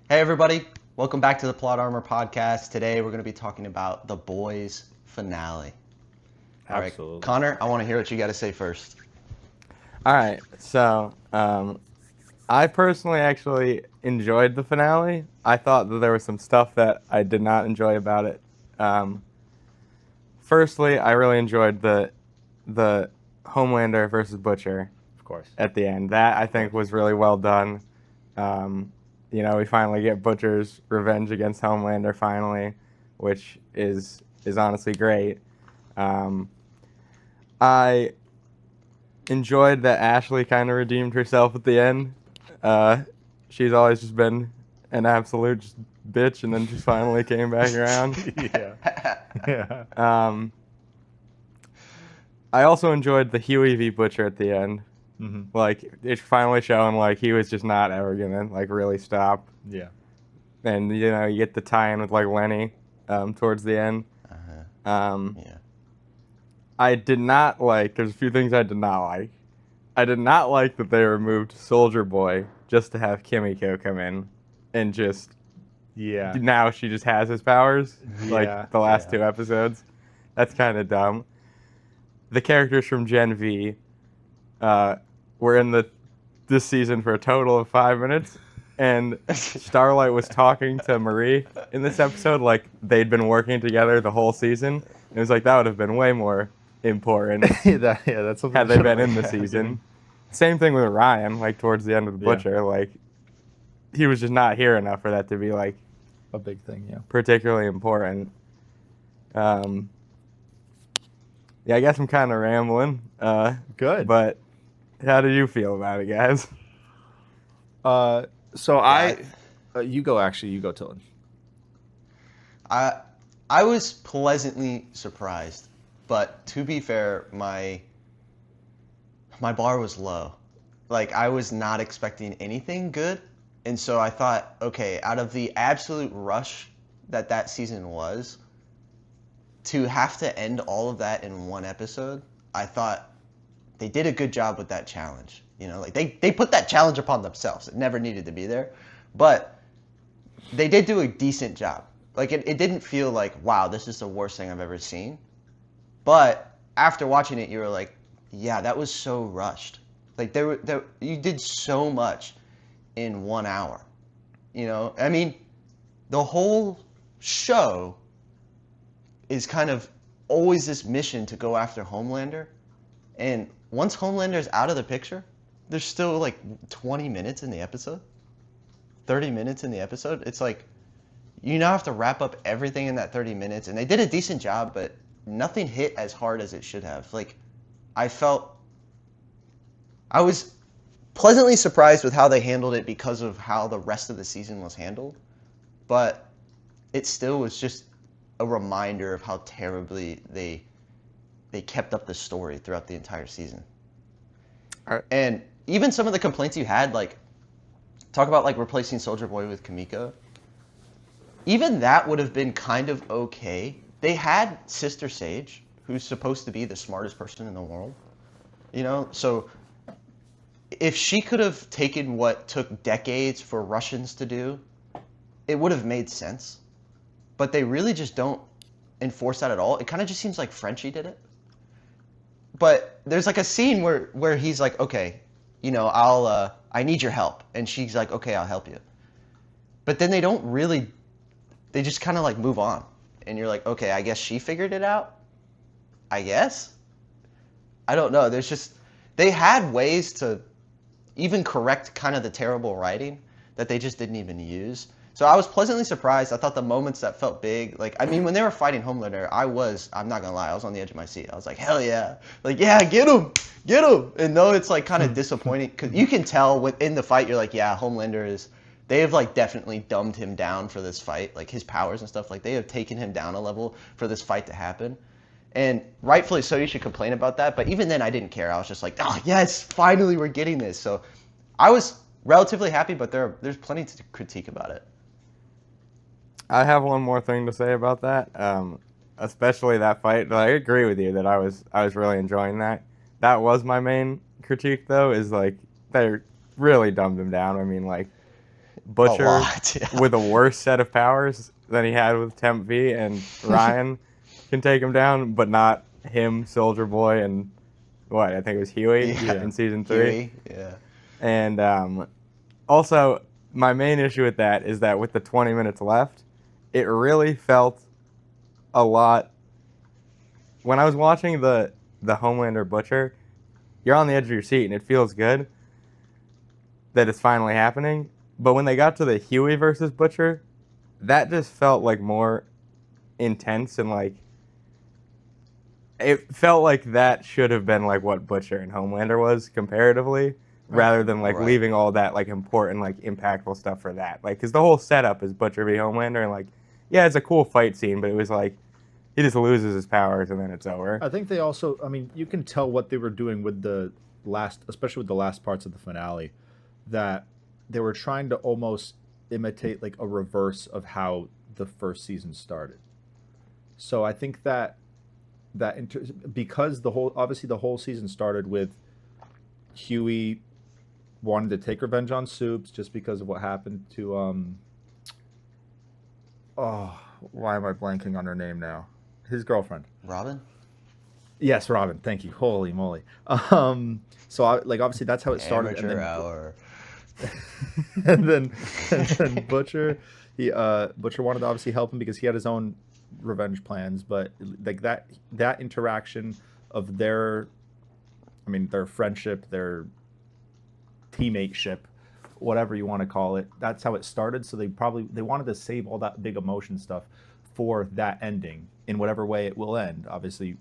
Hey everybody, welcome back to the Plot Armor Podcast. Today we're going to be talking about The Boys finale. All right, Absolutely. Connor, I want to hear what you got to say first. All right, so I personally actually enjoyed the finale. I thought that there was some stuff that I did not enjoy about it. Um, Firstly, I really enjoyed the Homelander versus Butcher Of course. at the end. That I think was really well done. Um, we finally get Butcher's revenge against Homelander finally, which is honestly great. Um, I enjoyed that Ashley kind of redeemed herself at the end. Uh, she's always just been an absolute just bitch, and then she finally came back around. Yeah. Yeah. Um, I also enjoyed the Huey v. Butcher at the end. Mm-hmm. Like it's finally showing like he was just not ever gonna like really stop. Yeah. And you get the tie-in with like Lenny towards the end. Yeah. I did not like. There's a few things I did not like. I did not like that they removed Soldier Boy just to have Kimiko come in and just Yeah. now she just has his powers Yeah, like the last yeah. 2 episodes. That's kind of dumb. The characters from Gen V were in this season for a total of 5 minutes, and Starlight was talking to Marie in this episode like they'd been working together the whole season. It was like that would have been way more important That's something had they should've been been in the at season. beginning. Same thing with Ryan, like towards the end of the Yeah. Butcher, like he was just not here enough for that to be like A big thing, yeah. particularly important. Yeah, I guess I'm kind of rambling. Good. But how do you feel about it, guys? So you go, Tillen. I was pleasantly surprised, but to be fair, my bar was low. Like I was not expecting anything good, and so I thought, okay, out of the absolute rush that season was, to have to end all of that in one episode, I thought they did a good job with that challenge. Like they put that challenge upon themselves. It never needed to be there, but they did do a decent job. Like it didn't feel like, wow, this is the worst thing I've ever seen. But after watching it, you were like, yeah, that was so rushed. Like you did so much in 1 hour. I mean, the whole show is kind of always this mission to go after Homelander. And once Homelander's out of the picture, there's still like 20 minutes in the episode, 30 minutes in the episode. It's like you now have to wrap up everything in that 30 minutes. And they did a decent job, but nothing hit as hard as it should have. Like I was pleasantly surprised with how they handled it because of how the rest of the season was handled. But it still was just a reminder of how terribly they kept up the story throughout the entire season. And even some of the complaints you had, like talk about like replacing Soldier Boy with Kimiko. Even that would have been kind of okay. They had Sister Sage, who's supposed to be the smartest person in the world. So if she could have taken what took decades for Russians to do, it would have made sense. But they really just don't enforce that at all. It kind of just seems like Frenchie did it. But there's like a scene where he's like, okay, I need your help, and she's like, okay, I'll help you. But then they just kind of like move on, and you're like, okay, I guess she figured it out. I guess. I don't know. They had ways to even correct kind of the terrible writing that they just didn't even use. So I was pleasantly surprised. I thought the moments that felt big, like, I mean, when they were fighting Homelander, I'm not gonna lie, I was on the edge of my seat. I was like, hell yeah. Like, yeah, get him. And though it's like kind of disappointing, because you can tell within the fight, you're like, yeah, they have like definitely dumbed him down for this fight. Like his powers and stuff, like they have taken him down a level for this fight to happen. And rightfully so, you should complain about that. But even then, I didn't care. I was just like, oh, yes, finally we're getting this. So I was relatively happy, but there's plenty to critique about it. I have one more thing to say about that, especially that fight. I agree with you that I was really enjoying that. That was my main critique, though, is like they really dumbed him down. I mean, like Butcher lot, yeah. with a worse set of powers than he had with Temp V, and Ryan can take him down, but not him, Soldier Boy, and what, I think it was Huey Yeah. in season 3. Huey, yeah. And also, my main issue with that is that with the 20 minutes left, it really felt a lot. When I was watching the Homelander Butcher, you're on the edge of your seat, and it feels good that it's finally happening. But when they got to the Huey versus Butcher, that just felt like more intense, and like it felt like that should have been like what Butcher and Homelander was comparatively, rather than like Right. leaving all that like important, like impactful stuff for that. Like, because the whole setup is Butcher v Homelander, and like, yeah, it's a cool fight scene, but it was like he just loses his powers and then it's over. I think they also, I mean, you can tell what they were doing with the last, especially with the last parts of the finale, that they were trying to almost imitate like a reverse of how the first season started. So I think that because obviously the whole season started with Huey wanted to take revenge on Soups just because of what happened to oh, why am I blanking on her name now? His girlfriend. Robin? Yes, Robin. Thank you. Holy moly. So obviously that's how it started. Amateur hour. and then Butcher, Butcher wanted to obviously help him because he had his own revenge plans, but like that interaction of their friendship, their teammateship, whatever you want to call it, that's how it started. So they wanted to save all that big emotion stuff for that ending in whatever way it will end. Obviously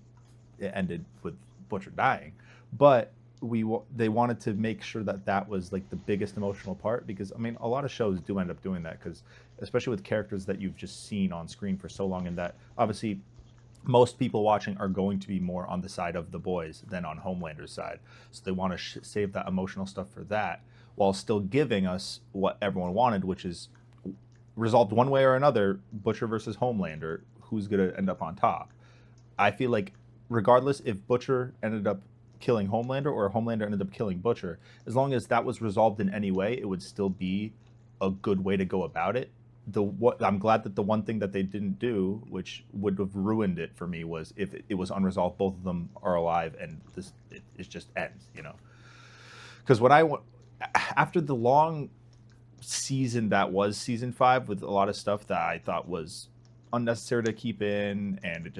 it ended with Butcher dying, but they wanted to make sure that was like the biggest emotional part, because I mean a lot of shows do end up doing that, because especially with characters that you've just seen on screen for so long, and that obviously most people watching are going to be more on the side of the boys than on Homelander's side, so they want to save that emotional stuff for that while still giving us what everyone wanted, which is resolved one way or another, Butcher versus Homelander, who's going to end up on top. I feel like regardless if Butcher ended up killing Homelander or Homelander ended up killing Butcher, as long as that was resolved in any way, it would still be a good way to go about it. I'm glad that the one thing that they didn't do, which would have ruined it for me, was if it was unresolved, both of them are alive, and it just ends, you know. Because after the long season that was season 5, with a lot of stuff that I thought was unnecessary to keep in, and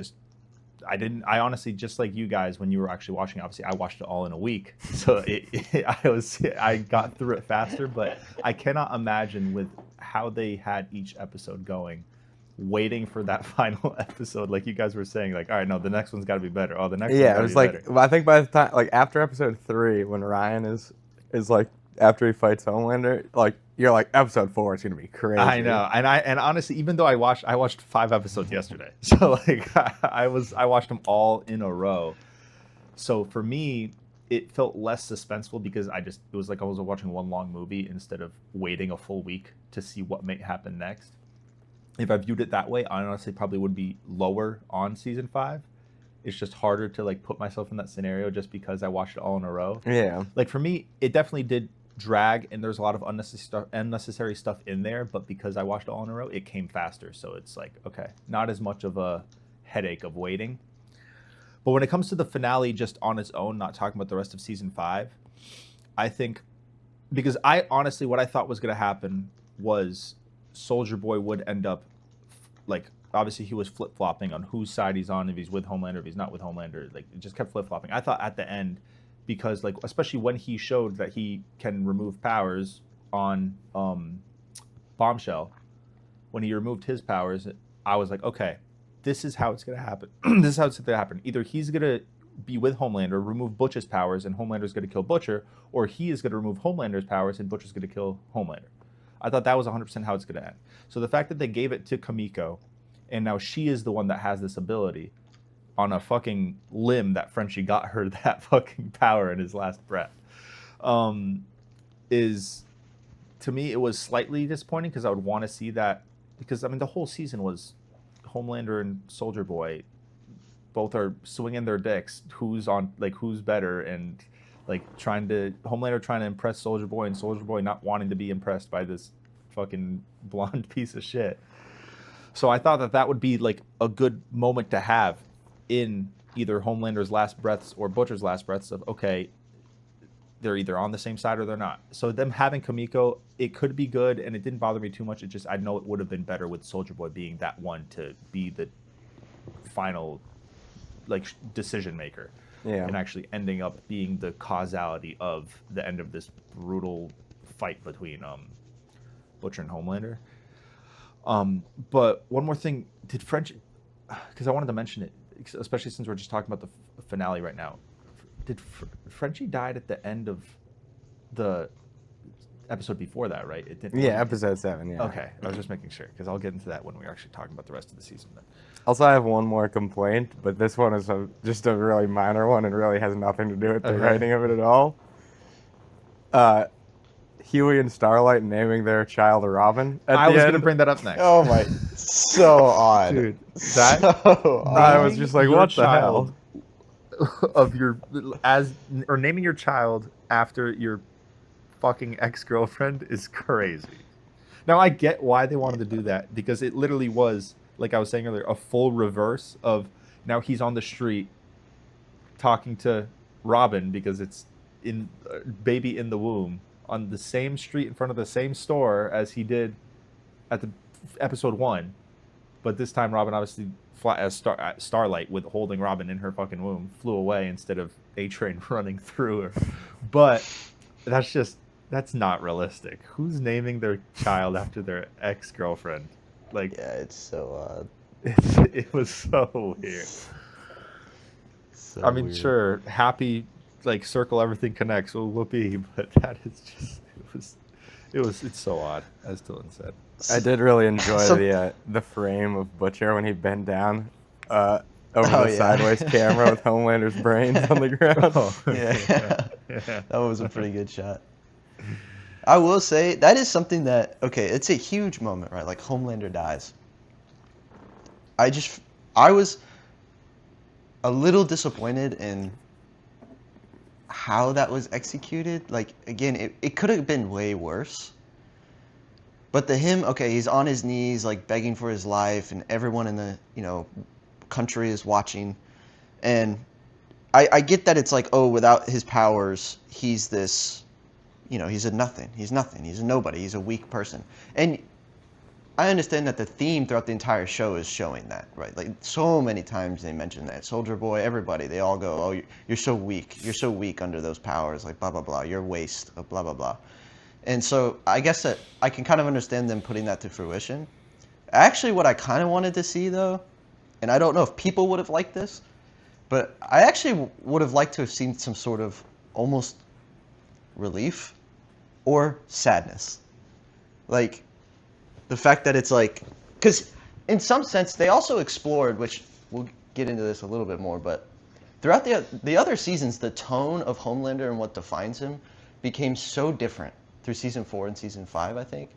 I honestly, just like you guys when you were actually watching, obviously I watched it all in a week, so I got through it faster. But I cannot imagine with how they had each episode going, waiting for that final episode, like you guys were saying, like, all right, no, the next one's got to be better. Oh, the next Yeah, one's it was gotta like, be better. I think by the time, like after episode 3, when Ryan is like, after he fights Homelander, like you're like, episode 4 is gonna be crazy. I know, and honestly, even though I watched 5 episodes yesterday, so like I watched them all in a row. So for me, it felt less suspenseful because it was like I was watching one long movie instead of waiting a full week to see what may happen next. If I viewed it that way, I honestly probably would be lower on season 5. It's just harder to like put myself in that scenario just because I watched it all in a row. Yeah. Like for me, it definitely did drag, and there's a lot of unnecessary stuff in there, but because I watched it all in a row, it came faster. So it's like, okay, not as much of a headache of waiting. But when it comes to the finale just on its own, not talking about the rest of season 5, I think, because I honestly, what I thought was going to happen was Soldier Boy would end up, like, obviously he was flip-flopping on whose side he's on, if he's with Homelander, if he's not with Homelander. Like, it just kept flip-flopping. I thought at the end, because like especially when he showed that he can remove powers on Bombshell, when he removed his powers, I was like, okay, this is how it's gonna happen. This is how it's gonna happen. Either he's gonna be with Homelander, remove Butch's powers, and Homelander's gonna kill Butcher, or he is gonna remove Homelander's powers and Butcher's gonna kill Homelander. I thought that was 100% how it's gonna end. So the fact that they gave it to Kamiko, and now she is the one that has this ability, on a fucking limb that Frenchie got her that fucking power in his last breath, is, to me, it was slightly disappointing, because I would want to see that, because I mean the whole season was Homelander and Soldier Boy both are swinging their dicks, who's better, and like Homelander trying to impress Soldier Boy, and Soldier Boy not wanting to be impressed by this fucking blonde piece of shit. So I thought that would be like a good moment to have in either Homelander's last breaths or Butcher's last breaths of, okay, they're either on the same side or they're not. So them having Kamiko, it could be good, and it didn't bother me too much. It just, I know it would have been better with Soldier Boy being that one to be the final like decision maker. Yeah. And actually ending up being the causality of the end of this brutal fight between Butcher and Homelander. But one more thing, did Frenchie, because I wanted to mention it, especially since we're just talking about the finale right now, did Frenchie died at the end of the episode before that, right? It didn't. Yeah, episode 7. Yeah. Okay, I was just making sure because I'll get into that when we're actually talking about the rest of the season. Then. Also, I have one more complaint, but this one is just a really minor one and really has nothing to do with the writing of it at all. Huey and Starlight naming their child Robin. I was going to bring that up next. Oh my, so odd, dude. That So odd. I was just like, what the hell? Of your or naming your child after your fucking ex-girlfriend is crazy. Now I get why they wanted to do that, because it literally was, like I was saying earlier, a full reverse of now he's on the street talking to Robin because it's in baby in the womb on the same street in front of the same store as he did at the episode 1, but this time Robin obviously as Starlight with holding Robin in her fucking womb flew away instead of A-Train running through her. But that's not realistic. Who's naming their child after their ex-girlfriend? Like, Yeah, it's so odd. it was so weird. So I mean, weird. sure, happy, like, circle everything connects, well, whoopee, but that is just, it's so odd, as Dylan said. I did really enjoy So- the frame of Butcher when he bent down over Oh, the yeah. sideways camera with Homelander's brains on the ground. Yeah. Yeah. That was a pretty good shot. I will say that is something that, okay, it's a huge moment, right? Like Homelander dies. I was a little disappointed in how that was executed. Like, again, it could have been way worse. But okay, he's on his knees, like begging for his life, and everyone in the, country is watching. And I get that it's like, oh, without his powers, he's this, he's a nothing. He's nothing. He's a nobody. He's a weak person. And I understand that the theme throughout the entire show is showing that, right? Like, so many times they mention that. Soldier Boy, everybody, they all go, oh, you're so weak. You're so weak under those powers, like, blah, blah, blah. You're waste, blah, blah, blah. And so I guess that I can kind of understand them putting that to fruition. Actually, what I kind of wanted to see, though, and I don't know if people would have liked this, but I actually would have liked to have seen some sort of almost relief or sadness. Like, the fact that it's like, because in some sense they also explored, which we'll get into this a little bit more, but throughout the other seasons, the tone of Homelander and what defines him became so different through season 4 and season 5, I think,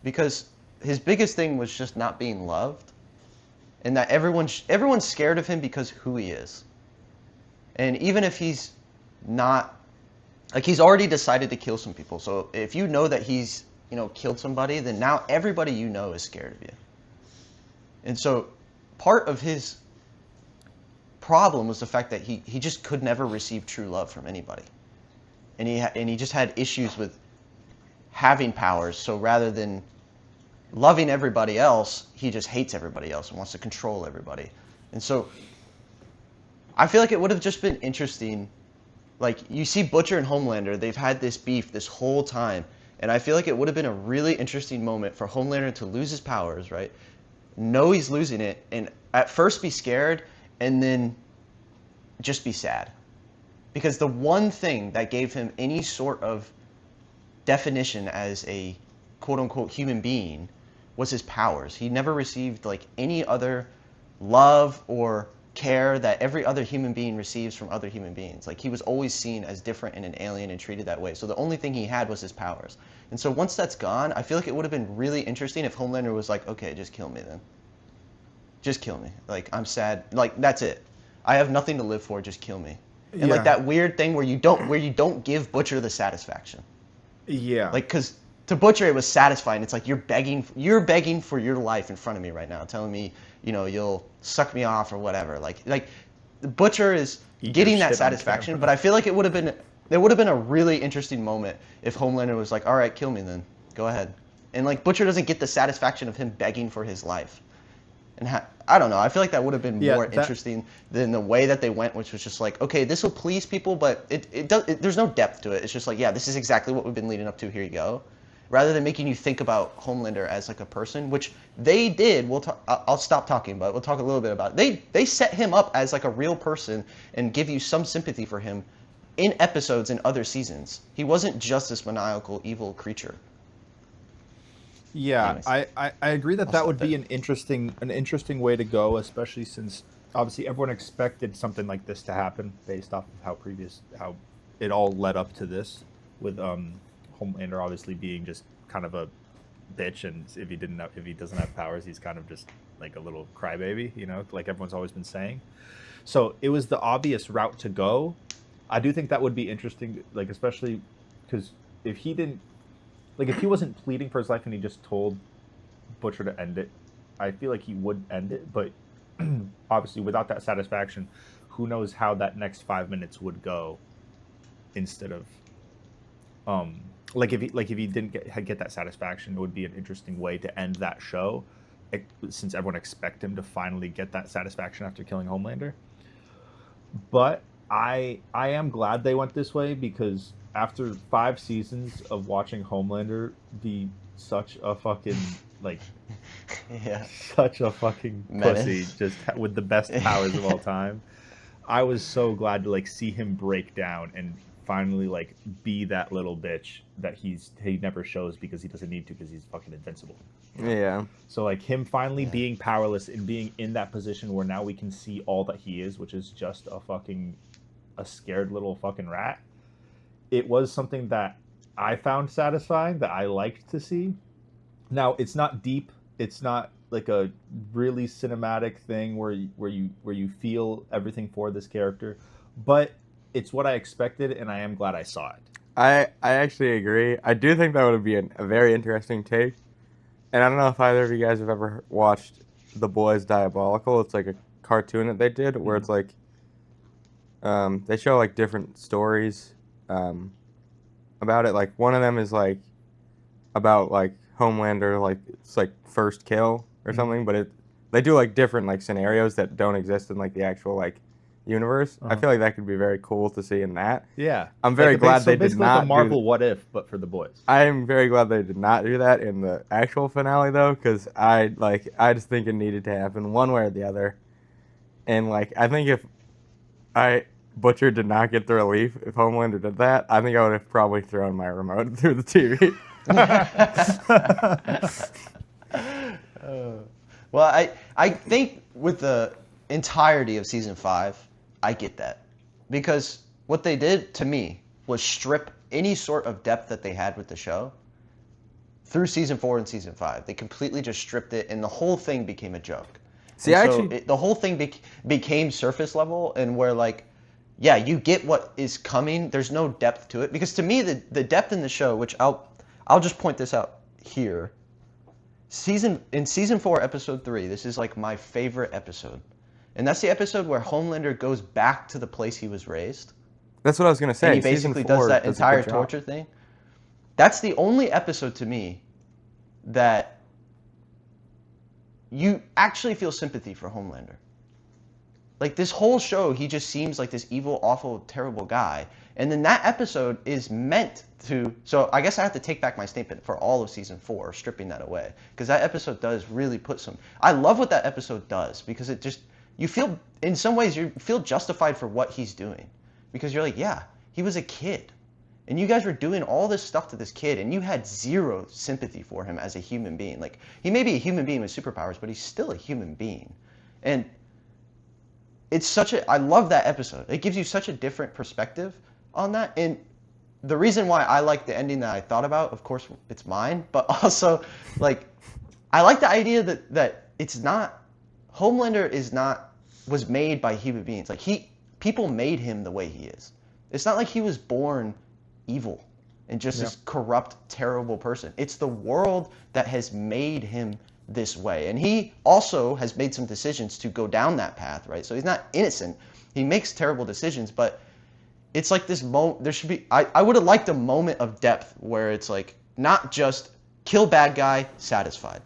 because his biggest thing was just not being loved, and that everyone's scared of him because who he is. And even if he's not, like, he's already decided to kill some people, so if you know that he's killed somebody, then now everybody is scared of you. And so part of his problem was the fact that he just could never receive true love from anybody. And he just had issues with having powers, so rather than loving everybody else, he just hates everybody else and wants to control everybody. And so I feel like it would have just been interesting. Like, you see Butcher and Homelander, they've had this beef this whole time. And I feel like it would have been a really interesting moment for Homelander to lose his powers, right? Know he's losing it, and at first be scared, and then just be sad. Because the one thing that gave him any sort of definition as a quote-unquote human being was his powers. He never received, like, any other love or care that every other human being receives from other human beings. Like, he was always seen as different and an alien and treated that way. So the only thing he had was his powers. And so once that's gone, I feel like it would have been really interesting if Homelander was like, okay, just kill me then. Just kill me. Like, I'm sad. Like, that's it. I have nothing to live for. Just kill me. And Yeah. like that weird thing where you don't give Butcher the satisfaction. Yeah. Like, because to Butcher it was satisfying. It's like you're begging for your life in front of me right now, telling me, you'll suck me off or whatever. Like Butcher is Eat getting your that shit on satisfaction, camera. but I feel like it would have been a really interesting moment if Homelander was like, all right, kill me then, go ahead, and like Butcher doesn't get the satisfaction of him begging for his life, and I don't know. I feel like that would have been more interesting than the way that they went, which was just like, okay, this will please people, but there's no depth to it. It's just like, yeah, this is exactly what we've been leading up to. Here you go. Rather than making you think about Homelander as like a person, which they did. I'll stop talking, but we'll talk a little bit about it. They set him up as like a real person and give you some sympathy for him in episodes in other seasons. He wasn't just this maniacal, evil creature. Yeah, Anyways. I agree that I'll that stop would be there. an interesting way to go, especially since obviously everyone expected something like this to happen based off of how it all led up to this, with Homelander obviously being just kind of a bitch, and if he doesn't have powers, he's kind of just like a little crybaby, like everyone's always been saying. So it was the obvious route to go. I do think that would be interesting, like especially because if he didn't. Like, if he wasn't pleading for his life and he just told Butcher to end it, I feel like he would end it. But obviously, without that satisfaction, who knows how that next 5 minutes would go? Instead of, if he didn't get that satisfaction, it would be an interesting way to end that show, since everyone expect him to finally get that satisfaction after killing Homelander. But I am glad they went this way, because after 5 seasons of watching Homelander be such a fucking Yeah. such a fucking Menace. pussy, just with the best powers of all time, I was so glad to see him break down and finally be that little bitch that he never shows, because he doesn't need to, because he's fucking invincible. Yeah. So him finally being powerless and being in that position where now we can see all that he is, which is just a scared little fucking rat. It was something that I found satisfying, that I liked to see. Now, it's not deep. It's not like a really cinematic thing where you feel everything for this character, but it's what I expected, and I am glad I saw it. I actually agree. I do think that would be a very interesting take. And I don't know if either of you guys have ever watched The Boys Diabolical. It's like a cartoon that they did where it's like they show different stories about it. Like one of them is about Homelander, it's first kill or something, but they do different scenarios that don't exist in the actual universe. I feel like that could be very cool to see in that. Yeah, I'm very glad they did not a Marvel What If, but for The Boys. I am very glad they did not do that in the actual finale though, because I just think it needed to happen one way or the other. And I think if Butcher did not get the relief, if Homelander did that, I think I would have probably thrown my remote through the TV. Well, I think with the entirety of season 5, I get that, because what they did to me was strip any sort of depth that they had with the show through season 4 and season 5. They completely just stripped it, and the whole thing became a joke. See, the whole thing became surface level, and where yeah, you get what is coming. There's no depth to it, because to me the depth in the show, which I'll just point this out here. In season 4, episode 3, this is my favorite episode. And that's the episode where Homelander goes back to the place he was raised. That's what I was going to say. And he basically does that entire torture thing. That's the only episode to me that you actually feel sympathy for Homelander. This whole show, he just seems like this evil, awful, terrible guy. And then that episode is meant to... So I guess I have to take back my statement for all of season 4, stripping that away. Because that episode does really put some... I love what that episode does, because it just... You feel... In some ways, you feel justified for what he's doing. Because you're like, yeah, he was a kid. And you guys were doing all this stuff to this kid, and you had zero sympathy for him as a human being. He may be a human being with superpowers, but he's still a human being. And... I love that episode. It gives you such a different perspective on that. And the reason why I like the ending that I thought about, of course, it's mine, but also, I like the idea that it's not, Homelander was made by human beings. People made him the way he is. It's not like he was born evil. and just this corrupt, terrible person. It's the world that has made him this way. And he also has made some decisions to go down that path, right? So he's not innocent. He makes terrible decisions, but it's like this moment. There should be. I would have liked a moment of depth where it's like not just kill bad guy, satisfied.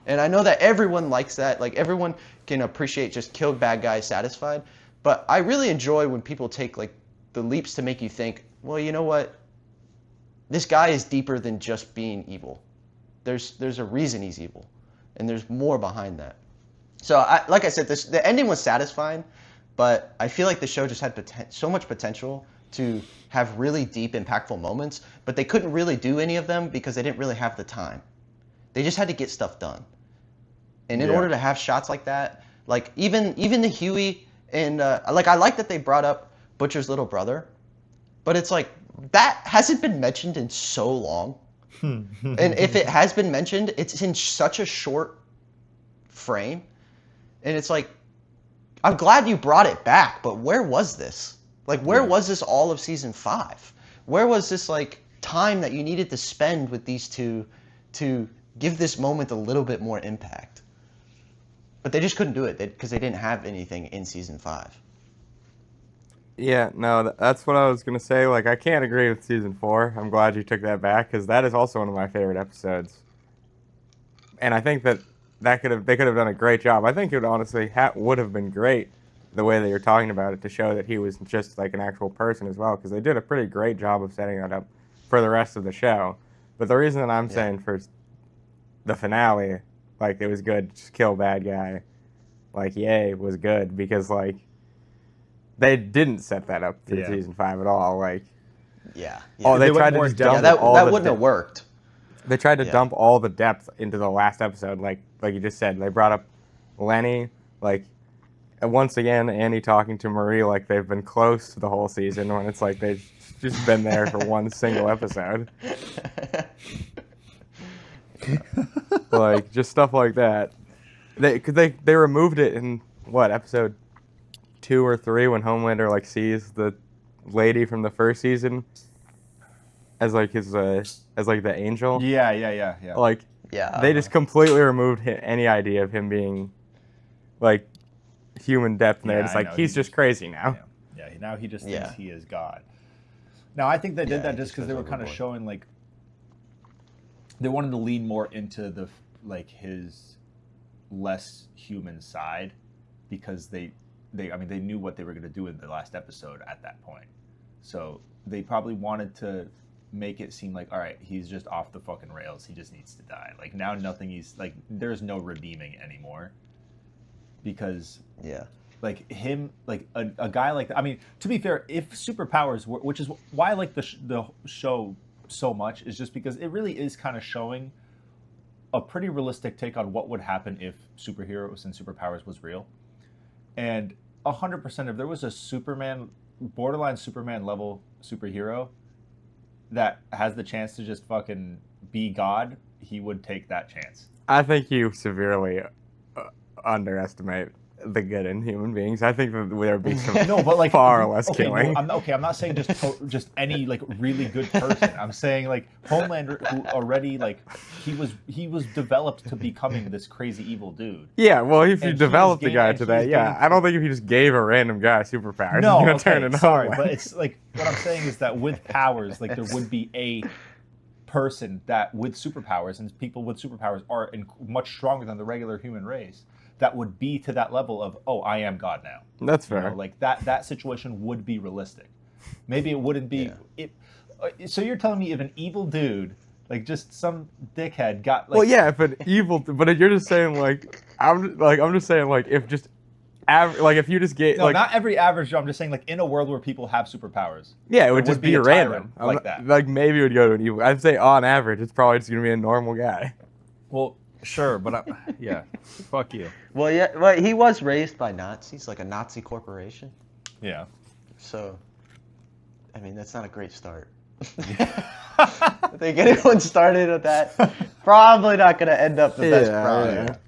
And I know that everyone likes that. Like everyone can appreciate just kill bad guy, satisfied. But I really enjoy when people take like the leaps to make you think, well, you know what? This guy is deeper than just being evil. There's a reason he's evil, and there's more behind that. So like I said, the ending was satisfying, but I feel like the show just had so much potential to have really deep, impactful moments, but they couldn't really do any of them because they didn't really have the time. They just had to get stuff done. And in order to have shots like that, like even the Huey and like I like that they brought up Butcher's little brother, but it's like that hasn't been mentioned in so long. And if it has been mentioned, it's in such a short frame. And it's like, I'm glad you brought it back, but where was this? Like, where was this all of season 5? Where was this like time that you needed to spend with these two to give this moment a little bit more impact? But they just couldn't do it because they didn't have anything in season 5. Yeah, no, that's what I was gonna say. Like, I can't agree with season 4. I'm glad you took that back because that is also one of my favorite episodes. And I think that they could have done a great job. I think it would honestly would have been great the way that you're talking about it to show that he was just like an actual person as well, because they did a pretty great job of setting that up for the rest of the show. But the reason that I'm saying for the finale, like it was good, just kill bad guy, like yay, was good because like they didn't set that up for season 5 at all. Like oh, they tried to just dump that wouldn't have worked. They tried to dump all the depth into the last episode, like you just said. They brought up Lenny, like, and once again, Annie talking to Marie like they've been close the whole season when it's like they've just been there for one single episode. Like, just stuff like that. They removed it in, what, episode 2 or 3 when Homelander, like, sees the lady from the first season as like his as like the angel. Yeah. Like they just completely removed any idea of him being like human depth in there. It's like he's just crazy now. Yeah, now he just thinks he is God. Now I think they did that just because they were kind of showing like they wanted to lean more into the like his less human side because they knew what they were going to do in the last episode at that point. So they probably wanted to make it seem like, all right, he's just off the fucking rails. He just needs to die. Like now he's like, there's no redeeming anymore because like him, like a guy like that. I mean, to be fair, if superpowers were, which is why I like the show so much, is just because it really is kind of showing a pretty realistic take on what would happen if superheroes and superpowers was real. And 100%, if there was a borderline Superman level superhero that has the chance to just fucking be God, he would take that chance. I think you severely underestimate the good in human beings. I think that there would be some far less killing. No, I'm not saying just any like really good person. I'm saying like Homelander, who already like he was developed to becoming this crazy evil dude. Yeah, well, if you developed the guy to that, I don't think if you just gave a random guy superpowers, no, he's gonna turn into Homelander. But it's like what I'm saying is that with powers, like there would be a person that with superpowers, and people with superpowers are much stronger than the regular human race, that would be to that level of, oh, I am God now. That's fair. You know, like that situation would be realistic. Maybe it wouldn't be. So you're telling me if an evil dude, like just some dickhead, got like. Well, yeah, if an evil, but you're just saying I'm just saying like if just. Like if you just get not every average Joe. I'm just saying like in a world where people have superpowers. Yeah, it would just be random like that. Like maybe it would go to an evil. I'd say on average, it's probably just gonna be a normal guy. Well, sure, but fuck you. Well, yeah, but he was raised by Nazis, like a Nazi corporation. Yeah. So, I mean, that's not a great start. I think anyone started with that, probably not gonna end up the best product.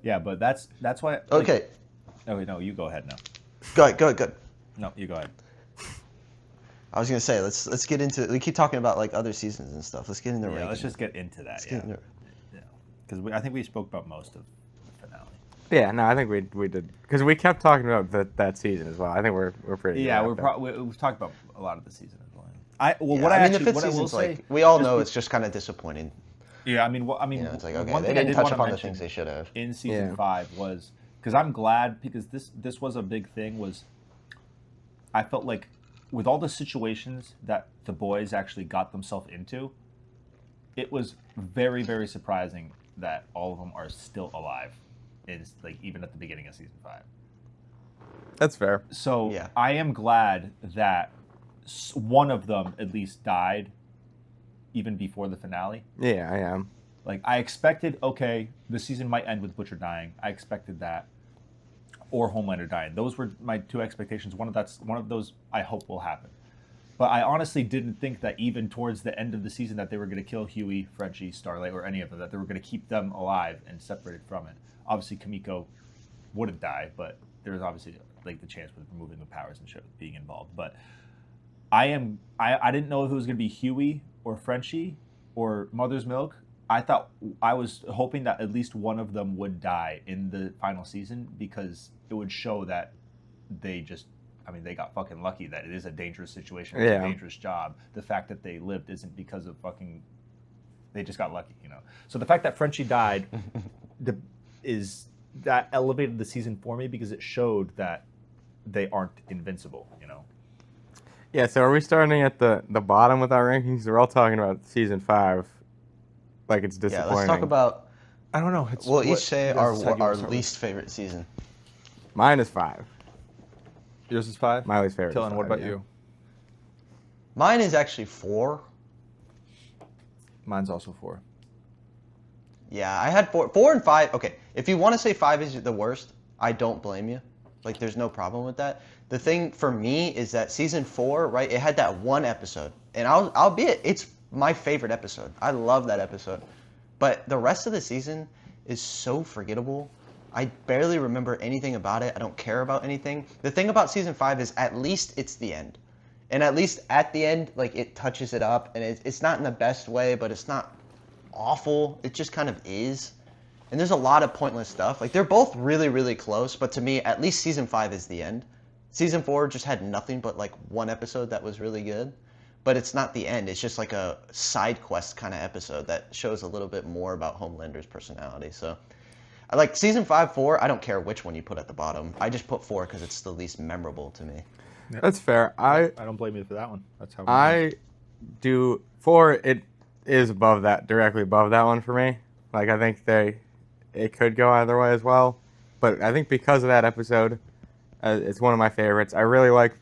Yeah, but that's why. Like, okay. Oh no, you go ahead now. Good. No, you go ahead. I was gonna say let's get into. We keep talking about like other seasons and stuff. Let's get into Yeah, rankings. let's just get into that. Let's Yeah, get into- because I think we spoke about most of the finale. Yeah, no, I think we did because we kept talking about that season as well. I think we're pretty. Yeah, good at that. we've talked about a lot of the season as well. Yeah, What I mean, actually, the fifth what I will season's say, like we all just know be- it's just kind of disappointing. Yeah, I mean, You know, it's like okay, one they thing I didn't did touch wanna upon the mention things they should have. in season Yeah. 5 was because I'm glad because this was a big thing was I felt like with all the situations that the boys actually got themselves into, it was very, very surprising that all of them are still alive. Is like even at the beginning of season 5. That's fair. So Yeah. I am glad that one of them at least died even before the finale. Yeah, I am. Like I expected, okay, the season might end with Butcher dying. I expected that, or Homelander dying. Those were my two expectations. One of those I hope will happen. But I honestly didn't think that even towards the end of the season that they were going to kill Huey, Frenchie, Starlight, or any of them. That they were going to keep them alive and separated from it. Obviously, Kamiko wouldn't die, but there was obviously like the chance with removing the powers and shit being involved. But I didn't know if it was going to be Huey or Frenchie or Mother's Milk. I was hoping that at least one of them would die in the final season because it would show that they got fucking lucky that it is a dangerous situation. It's Yeah. a dangerous job. The fact that they lived isn't because of they just got lucky, you know. So the fact that Frenchie died that elevated the season for me because it showed that they aren't invincible, you know. Yeah, so are we starting at the bottom with our rankings? We're all talking about season 5, like it's Yeah, disappointing. let's talk about. I don't know. We'll each say our least favorite season. Mine is 5. Yours is 5. My least favorite. is Dylan, what 5, about yeah. you? Mine is actually 4. Mine's also 4. Yeah, I had 4 and 5. Okay, if you want to say 5 is the worst, I don't blame you. Like, there's no problem with that. The thing for me is that season 4, right? It had that one episode, and albeit it's my favorite episode. I love that episode, but the rest of the season is so forgettable. I barely remember anything about it. I don't care about anything. The thing about season 5 is at least it's the end, and at least at the end, like it touches it up, and it's not in the best way, but it's not awful. It just kind of is. And there's a lot of pointless stuff. Like they're both really, really close, but to me, at least season 5 is the end. Season 4 just had nothing but like one episode that was really good, but it's not the end. It's just like a side quest kind of episode that shows a little bit more about Homelander's personality. So I like season 5, 4. I don't care which one you put at the bottom. I just put 4 because it's the least memorable to me. That's fair. I don't blame you for that one. That's how I do 4. It is above that, directly above that one for me. Like I think it could go either way as well, but I think because of that episode, it's one of my favorites. I really like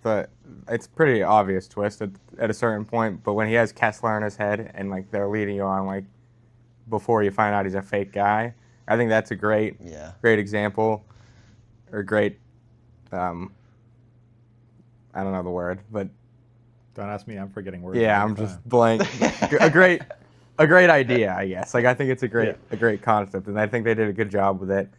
it's pretty obvious twist at a certain point, but when he has Kessler in his head and like they're leading you on like before you find out he's a fake guy, I think that's a great example or great. I don't know the word, but Don't ask me. I'm forgetting words. yeah, all the I'm just time. blank. a great idea, I guess. Like I think it's a great concept, and I think they did a good job with it.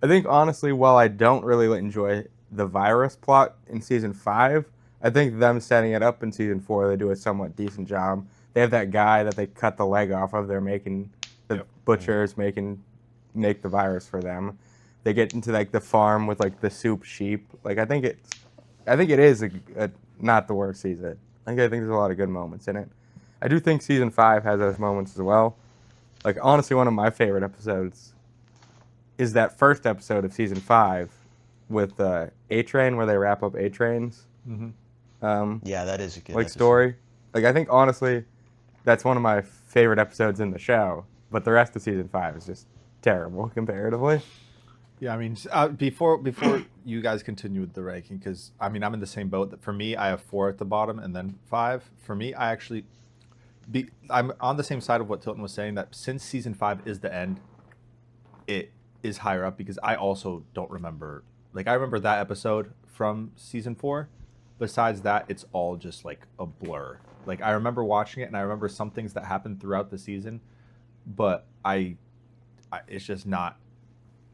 I think honestly, while I don't really enjoy the virus plot in season 5, I think them setting it up in season 4, they do a somewhat decent job. They have that guy that they cut the leg off of. They're making the butchers make the virus for them. They get into like the farm with like the soup sheep. Like I think it is a not the worst season. I think there's a lot of good moments in it. I do think season 5 has those moments as well. Like honestly, one of my favorite episodes is that first episode of season 5 with A-Train, where they wrap up A-Train's Yeah, that is a good like episode. story. Like I think honestly, that's one of my favorite episodes in the show. But the rest of season 5 is just terrible comparatively. Yeah, I mean, before you guys continue with the ranking, because I mean, I'm in the same boat. That for me, I have 4 at the bottom and then 5. For me, I'm on the same side of what Tilton was saying. That since season 5 is the end, it is higher up because I also don't remember. Like I remember that episode from season 4. Besides that, it's all just like a blur. Like I remember watching it and I remember some things that happened throughout the season, but it's just not.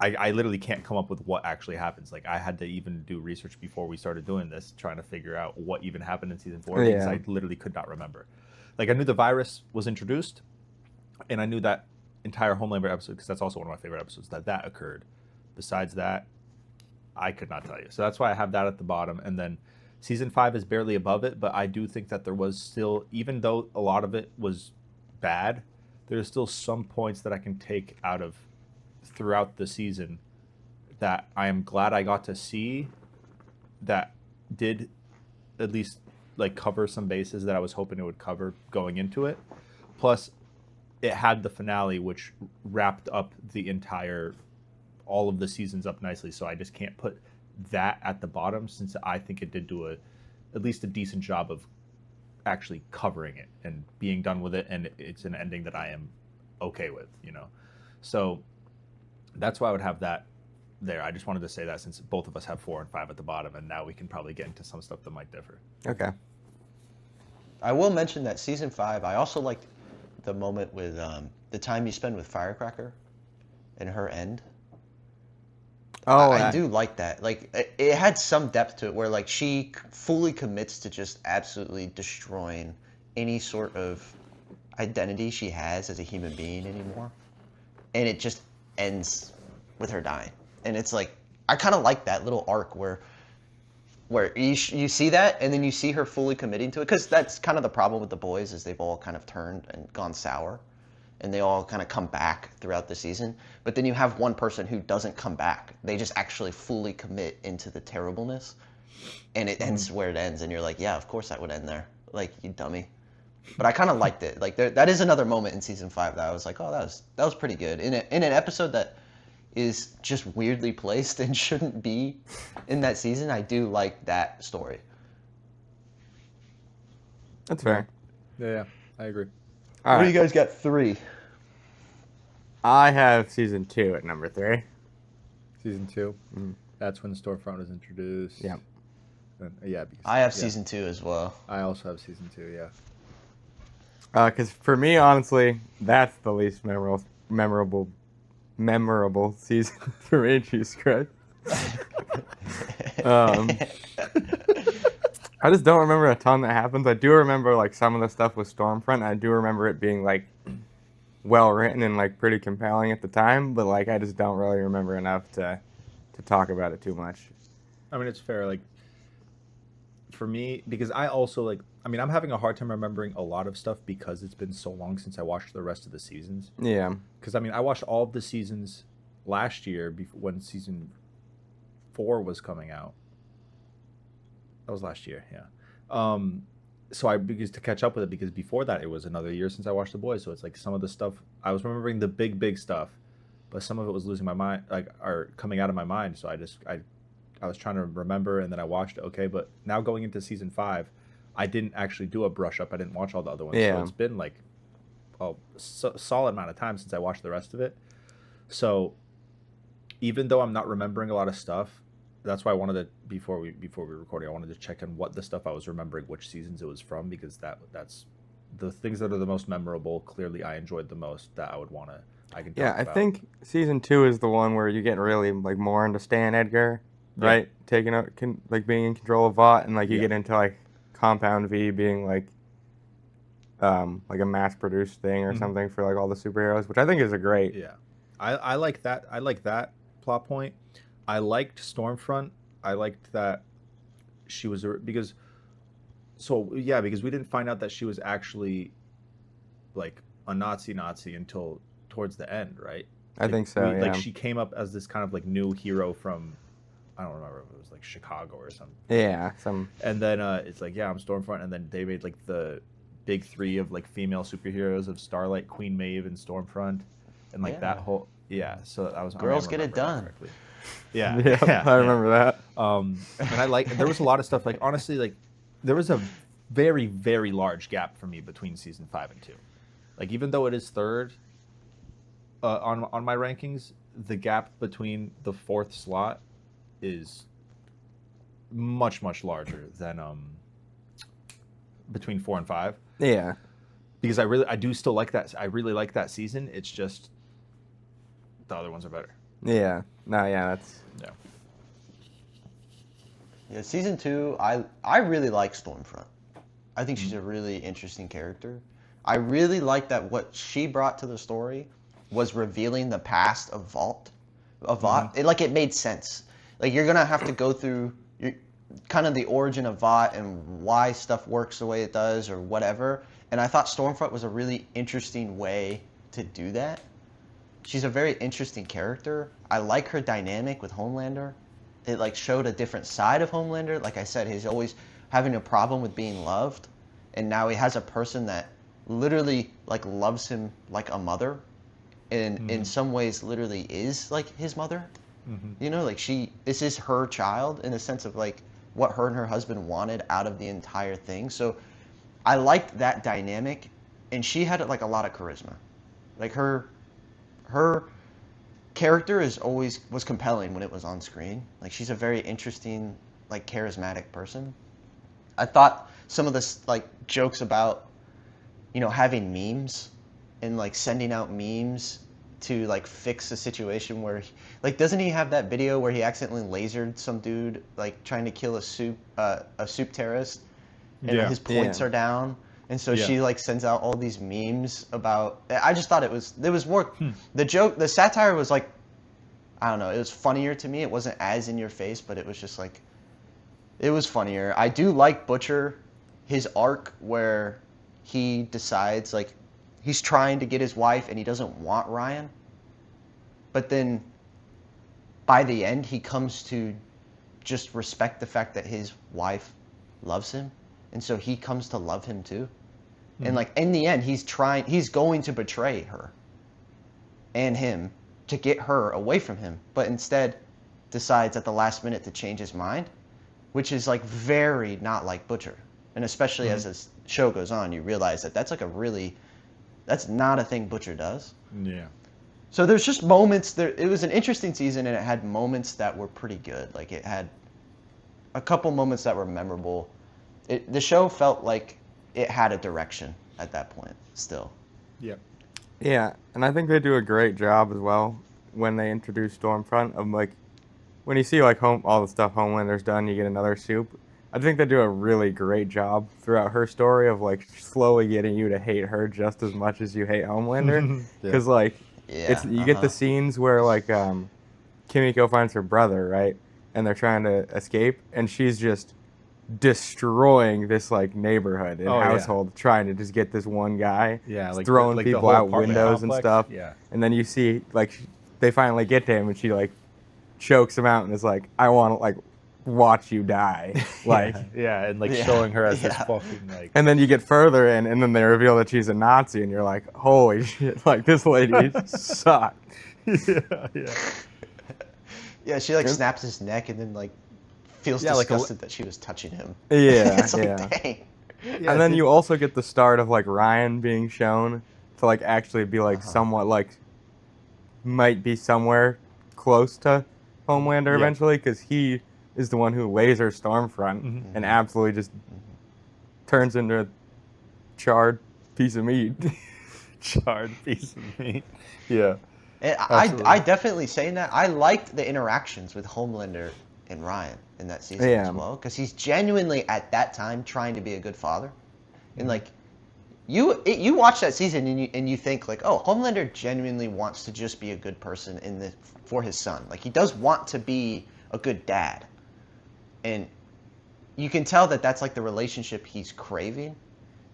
I literally can't come up with what actually happens. Like I had to even do research before we started doing this, trying to figure out what even happened in season 4 because Yeah. I literally could not remember. Like I knew the virus was introduced, and I knew that entire Homelander episode because that's also one of my favorite episodes that occurred. Besides that, I could not tell you. So that's why I have that at the bottom, and then season 5 is barely above it. But I do think that there was still, even though a lot of it was bad, there's still some points that I can take out of throughout the season that I am glad I got to see that did at least like cover some bases that I was hoping it would cover going into it. Plus it had the finale which wrapped up the entire all of the seasons up nicely, so I just can't put that at the bottom since I think it did do at least a decent job of actually covering it and being done with it, and it's an ending that I am okay with, you know. So that's why I would have that there. I just wanted to say that since both of us have 4 and 5 at the bottom, and now we can probably get into some stuff that might differ. Okay. I will mention that season 5, I also liked the moment with the time you spend with Firecracker and her end. Oh, I do like that. Like it had some depth to it where like she fully commits to just absolutely destroying any sort of identity she has as a human being anymore, and it just ends with her dying. And it's like I kind of like that little arc where you see that and then you see her fully committing to it, because that's kind of the problem with the boys is they've all kind of turned and gone sour, and they all kind of come back throughout the season. But then you have one person who doesn't come back. They just actually fully commit into the terribleness, and it ends where it ends. And you're like, yeah, of course that would end there. Like, you dummy. But I kind of liked it. Like, that is another moment in season 5 that I was like, oh, that was pretty good. In an episode that is just weirdly placed and shouldn't be in that season, I do like that story. That's fair. Yeah, I agree. All What do right. you guys got 3? I have season 2 at number 3. Season 2. That's when Stormfront was introduced. Yep. And, yeah, because, I have yeah. season 2 as well. I also have season 2. Yeah. Because for me, honestly, that's the least memorable season for me. Jesus Christ. I just don't remember a ton that happens. I do remember like some of the stuff with Stormfront. I do remember it being like well written and like pretty compelling at the time, but like I just don't really remember enough to talk about it too much. I mean, it's fair. Like, for me, because I also like, I mean, I'm having a hard time remembering a lot of stuff because it's been so long since I watched the rest of the seasons. Yeah. Because I mean, I watched all of the seasons last year when season 4 was coming out. That was last year, yeah. So because to catch up with it, because before that it was another year since I watched The Boys. So it's like some of the stuff I was remembering the big stuff, but some of it was losing my mind, like, or coming out of my mind. So I was trying to remember, and then I watched it. Okay, but now going into season 5, I didn't actually do a brush up. I didn't watch all the other ones. Yeah. So it's been like a solid amount of time since I watched the rest of it. So even though I'm not remembering a lot of stuff, that's why I wanted to before we recorded, I wanted to check on what the stuff I was remembering, which seasons it was from, because that's the things that are the most memorable. Clearly, I enjoyed the most that I would want to. I can. Yeah, talk I about. think season 2 is the one where you get really like more into Stan Edgar, Yeah. right? Taking out, like being in control of Vought, and like you Yeah. get into like Compound V being like a mass-produced thing or Mhm. something for like all the superheroes, which I think is a great. Yeah, I like that. I like that plot point. I liked Stormfront. I liked that she was because we didn't find out that she was actually like a Nazi until towards the end, right? I think so. Yeah. Like she came up as this kind of like new hero from, I don't remember if it was like Chicago or something. Yeah. And then it's like, yeah, I'm Stormfront, and then they made like the big 3 of like female superheroes of Starlight, Queen Maeve, and Stormfront, and like Yeah. that whole So I was Girls I'm get it remembering that done. correctly. Yeah, Yeah, I remember that. and I like there was a lot of stuff, like honestly, like there was a very, very large gap for me between season 5 and 2. Like even though it is third on my rankings, the gap between the 4th slot is much larger than between 4 and 5, Yeah. because I do still like that. I really like that season. It's just the other ones are better. Yeah. No, yeah, that's Yeah. Yeah, season 2, I really like Stormfront. I think Mm-hmm. she's a really interesting character. I really like that what she brought to the story was revealing the past of Vought. Mm-hmm. It made sense. Like you're gonna have to go through kind of the origin of Vought and why stuff works the way it does or whatever. And I thought Stormfront was a really interesting way to do that. She's a very interesting character. I like her dynamic with Homelander. It showed a different side of Homelander. Like I said, he's always having a problem with being loved, and now he has a person that literally loves him like a mother, and in some ways literally is like his mother. You know, this is her child in the sense of what her and her husband wanted out of the entire thing. So I liked that dynamic, and she had a lot of charisma. Like her character was compelling when it was on screen. Like she's a very interesting, charismatic person. I thought some of the jokes about, having memes and sending out memes to fix a situation where doesn't he have that video where he accidentally lasered some dude trying to kill a soup terrorist, and Yeah. his points Yeah. are down. And so Yeah. she sends out all these memes about. I just thought there was more. The satire was I don't know. It was funnier to me. It wasn't as in your face, but it was just it was funnier. I do like Butcher, his arc where he decides he's trying to get his wife and he doesn't want Ryan, but then by the end he comes to just respect the fact that his wife loves him, and so he comes to love him too. And in the end he's going to betray her and him to get her away from him, but instead decides at the last minute to change his mind, which is very not like Butcher. And especially as this show goes on, you realize that that's not a thing Butcher does. Yeah. So there's just moments there. It was an interesting season, and it had moments that were pretty good. It had a couple moments that were memorable. The show felt like it had a direction at that point still. Yeah. Yeah, and I think they do a great job as well when they introduce Stormfront of when you see all the stuff Homelander's done, you get another soup. I think they do a really great job throughout her story of slowly getting you to hate her just as much as you hate Homelander, because Yeah, you get the scenes where Kimiko finds her brother, right, and they're trying to escape, and she's just destroying this neighborhood and Oh, yeah. household trying to just get this one guy. Yeah, just like throwing the people whole out apartment windows and complex. stuff. Yeah. And then you see they finally get to him and she chokes him out and is like, I want to watch you die. Yeah, and Yeah. showing her as this Yeah. fucking And then you get further in and then they reveal that she's a Nazi and you're like, holy shit, this lady sucks. yeah. Yeah, she snaps his neck and then feels Yeah, disgusted that she was touching him. Yeah, It's yeah. dang. And then you also get the start of Ryan being shown to actually be somewhat might be somewhere close to Homelander Yeah. eventually, because he is the one who lasers Stormfront and absolutely just turns into a charred piece of meat. Charred piece of meat. Yeah. And Absolutely. I definitely saying that. I liked the interactions with Homelander and Ryan in that season Yeah. as well, because he's genuinely at that time trying to be a good father, and you watch that season and you think oh, Homelander genuinely wants to just be a good person for his son. He does want to be a good dad, and you can tell that that's the relationship he's craving.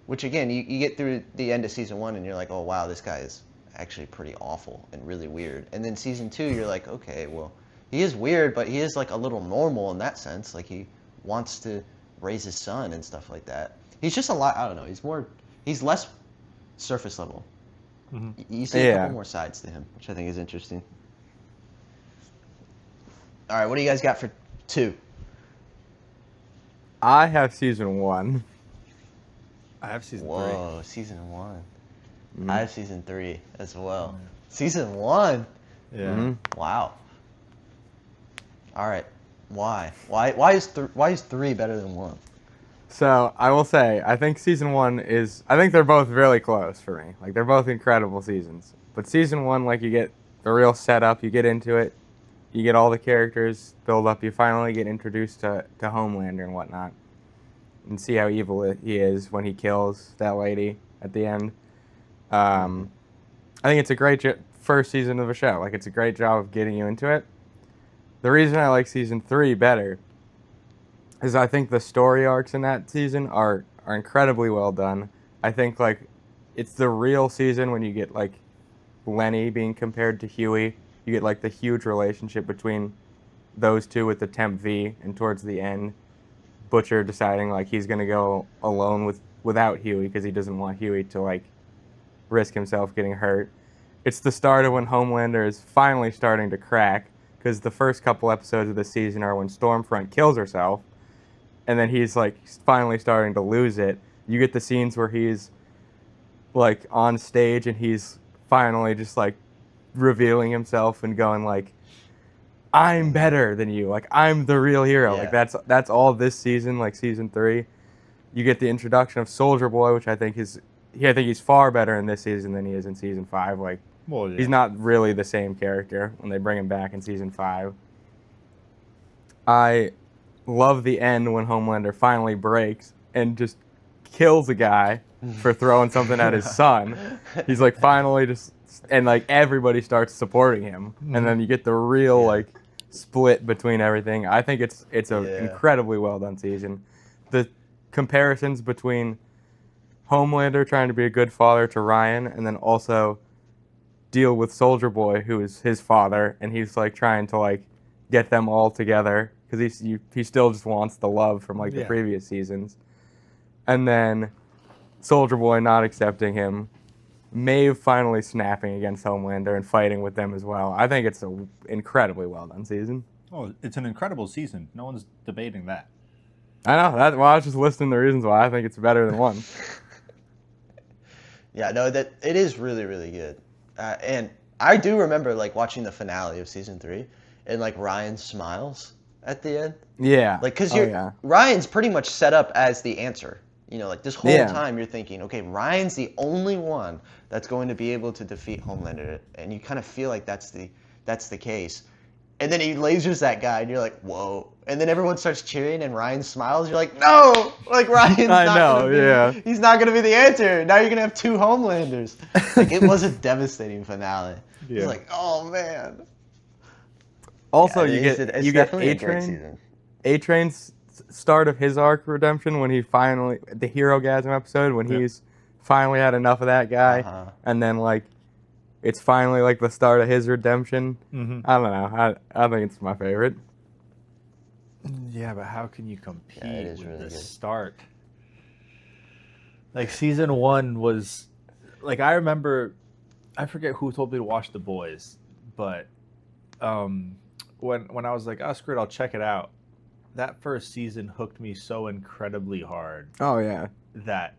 Which again, you get through the end of season 1 and you're like, oh wow, this guy is actually pretty awful and really weird. And then season 2, you're like, okay, well, he is weird, but he is a little normal in that sense. He wants to raise his son and stuff like that. He's just a lot. I don't know. He's less surface level. You see a couple more sides to him, which I think is interesting. All right, what do you guys got for 2? I have season 1. I have season Whoa, season 1. Mhm. I have season 3 as well. Season 1. 3. Yeah. Mhm. Wow. All right. Why? Why is 3 better than 1? So I will say, I think season 1 is. I think they're both really close for me. They're both incredible seasons. But season 1, you get the real setup. You get into it, you get all the characters build up. You finally get introduced to Homelander and whatnot, and see how evil he is when he kills that lady at the end. I think it's a great first season of a show. Like, it's a great job of getting you into it. The reason I like season 3 better is I think the story arcs in that season are incredibly well done. I think, like, it's the real season when you get, like, Lenny being compared to Huey. You get, like, the huge relationship between those two with the Temp V, and towards the end, Butcher deciding, like, he's going to go alone without Huey because he doesn't want Huey to, like, risk himself getting hurt. It's the start of when Homelander is finally starting to crack, because the first couple episodes of the season are when Stormfront kills herself, and then he's, like, finally starting to lose it. You get the scenes where he's, like, on stage and he's finally just, like, revealing himself and going, like, I'm better than you. Like, I'm the real hero. Yeah. Like, that's all this season, like, season 3. You get the introduction of Soldier Boy, which I think he's far better in this season than he is in season 5. Like, Well, yeah. he's not really the same character when they bring him back in season 5. I love the end when Homelander finally breaks and just kills a guy for throwing something at his son. He's like, finally just, and like everybody starts supporting him, and then you get the real like split between everything. I think it's an incredibly well done season. The comparisons between Homelander trying to be a good father to Ryan, and then also deal with Soldier Boy, who is his father, and he's like trying to like get them all together because he still just wants the love from like the previous seasons, and then Soldier Boy not accepting him, Maeve finally snapping against Homelander and fighting with them as well. I think it's an incredibly well done season. Oh, it's an incredible season. No one's debating that. I know that. Well, I was just listing the reasons why I think it's better than one. Yeah, no, that it is really, really good. And I do remember like watching the finale of season 3, and like Ryan smiles at the end. Yeah. Like, because yeah. Ryan's pretty much set up as the answer. You know, like this whole Yeah. time you're thinking, okay, Ryan's the only one that's going to be able to defeat Homelander, and you kind of feel like that's the case. And then he lasers that guy, and you're like, whoa. And then everyone starts cheering, and Ryan smiles. You're like, no! Like, Ryan's he's not going to be the answer. Now you're going to have 2 Homelanders. Like, it was a devastating finale. It's like, oh, man. Also, Yeah, you get A-Train's start of his arc redemption when he finally, the Hero-gasm episode, when he's finally had enough of that guy. And then, like, it's finally like the start of his redemption. I don't know. I think it's my favorite. Yeah, but how can you compete with really the good. start? Like season 1 was, like I remember, I forget who told me to watch The Boys, but when I was like, oh screw it, I'll check it out. That first season hooked me so incredibly hard Oh, yeah. that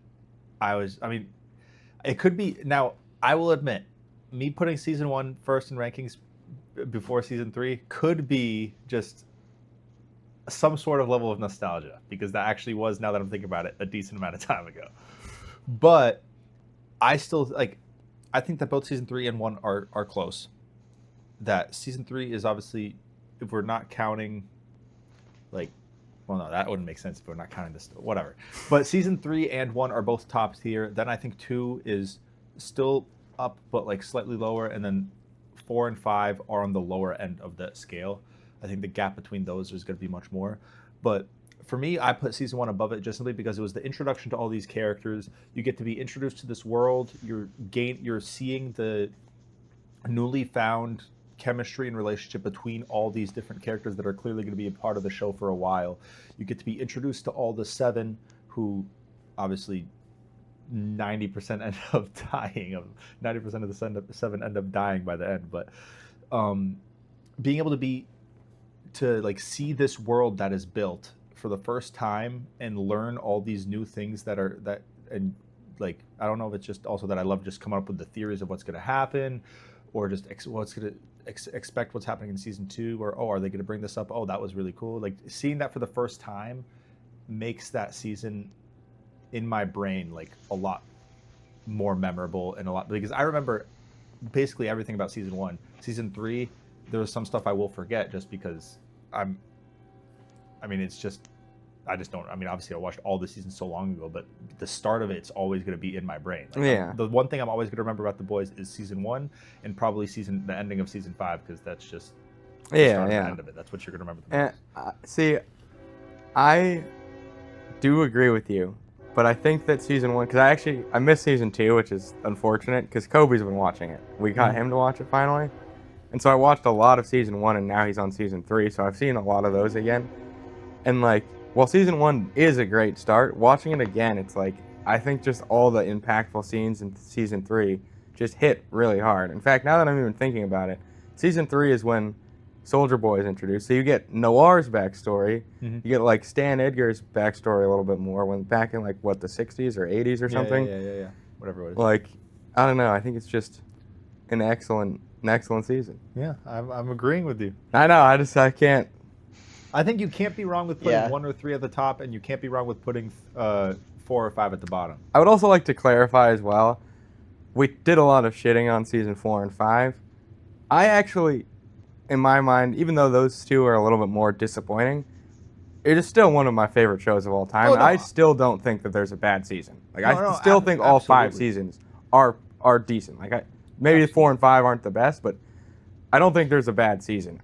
it could be, now I will admit, me putting season 1 first in rankings before season 3 could be just some sort of level of nostalgia, because that actually was, now that I'm thinking about it, a decent amount of time ago. But I still I think that both season 3 and 1 are close. That season 3 is obviously, if we're not counting, like, well, no, that wouldn't make sense if we're not counting this, whatever. But season 3 and 1 are both top tier. Then I think 2 is still up, but like slightly lower, and then 4 and 5 are on the lower end of that scale. I think the gap between those is going to be much more. But for me, I put season 1 above it just simply because it was the introduction to all these characters. You get to be introduced to this world. You're seeing the newly found chemistry and relationship between all these different characters that are clearly going to be a part of the show for a while. You get to be introduced to all the 7 who obviously 90% end up dying. 90% of the 7 end up dying by the end. But being able to like see this world that is built for the first time and learn all these new things and like, I don't know if it's just also that I love just coming up with the theories of what's going to happen, or just expect what's happening in season 2, or are they going to bring this up? Oh, that was really cool. Like seeing that for the first time makes that season in my brain like a lot more memorable, and a lot, because I remember basically everything about season 1. Season 3, there was some stuff I will forget just because it's just I just don't. I mean, obviously, I watched all the seasons so long ago, but the start of it's always going to be in my brain. Like, Yeah. the one thing I'm always going to remember about The Boys is season 1 and probably the ending of season 5, because that's just the start and the end of it. That's what you're going to remember the most. And see, I do agree with you, but I think that season 1, because I missed season 2, which is unfortunate because Kobe's been watching it. We got him to watch it finally, and so I watched a lot of season 1, and now he's on season 3, so I've seen a lot of those again, and like. While season 1 is a great start, watching it again, it's like, I think just all the impactful scenes in season 3 just hit really hard. In fact, now that I'm even thinking about it, season 3 is when Soldier Boy is introduced. So you get Noir's backstory, you get like Stan Edgar's backstory a little bit more, when back in like, the 60s or 80s or something? Yeah. Whatever it was. Like, I don't know, I think it's just an excellent season. Yeah, I'm agreeing with you. I know, I can't. I think you can't be wrong with putting Yeah. 1 or 3 at the top, and you can't be wrong with putting 4 or 5 at the bottom. I would also like to clarify as well, we did a lot of shitting on season 4 and 5. I actually, in my mind, even though those two are a little bit more disappointing, it is still one of my favorite shows of all time. Oh, no. I still don't think that there's a bad season. Like, No, I still think all 5 absolutely. seasons are decent. Like, maybe 4 and 5 aren't the best, but I don't think there's a bad season.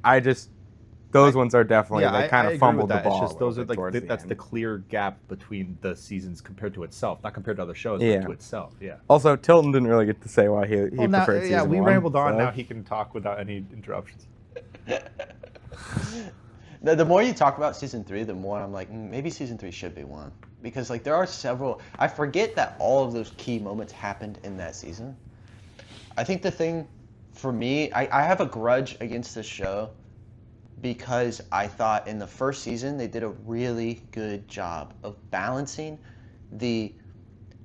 Those ones are definitely, they kind of fumbled the ball. It's just those are like towards that's end. the clear gap between the seasons compared to itself, not compared to other shows, Yeah. but to itself. Yeah. Also, Tilton didn't really get to say why he preferred season 1. we rambled on. so- Now he can talk without any interruptions. The more you talk about season 3, the more I'm like, maybe season 3 should be 1. Because like there are several, I forget that all of those key moments happened in that season. I think the thing for me, I have a grudge against this show because I thought in the first season they did a really good job of balancing the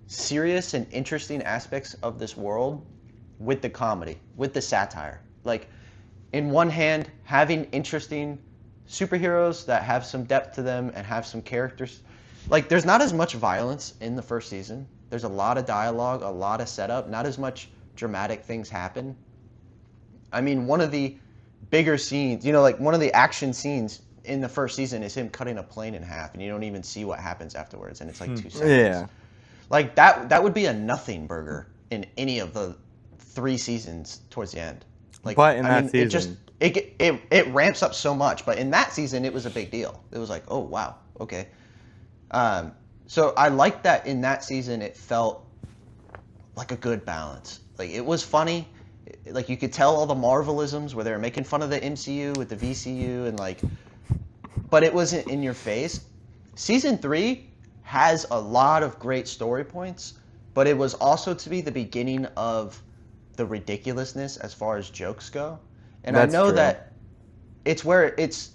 serious and interesting aspects of this world with the comedy, with the satire. Like, in one hand, having interesting superheroes that have some depth to them and have some characters. Like, there's not as much violence in the first season. There's a lot of dialogue, a lot of setup, not as much dramatic things happen. I mean, one of the bigger scenes, like one of the action scenes in the first season is him cutting a plane in half, and you don't even see what happens afterwards, and it's like 2 seconds. Yeah. Like that would be a nothing burger in any of the 3 seasons towards the end. Like, But in that it just season- it ramps up so much. But in that season, it was a big deal. It was like, oh wow, okay. So I liked that in that season. It felt like a good balance. Like, it was funny. Like, you could tell all the Marvelisms where they were making fun of the MCU with the VCU and like, but it wasn't in your face. Season 3 has a lot of great story points, but it was also to be the beginning of the ridiculousness as far as jokes go. And That's I know true. that it's where it's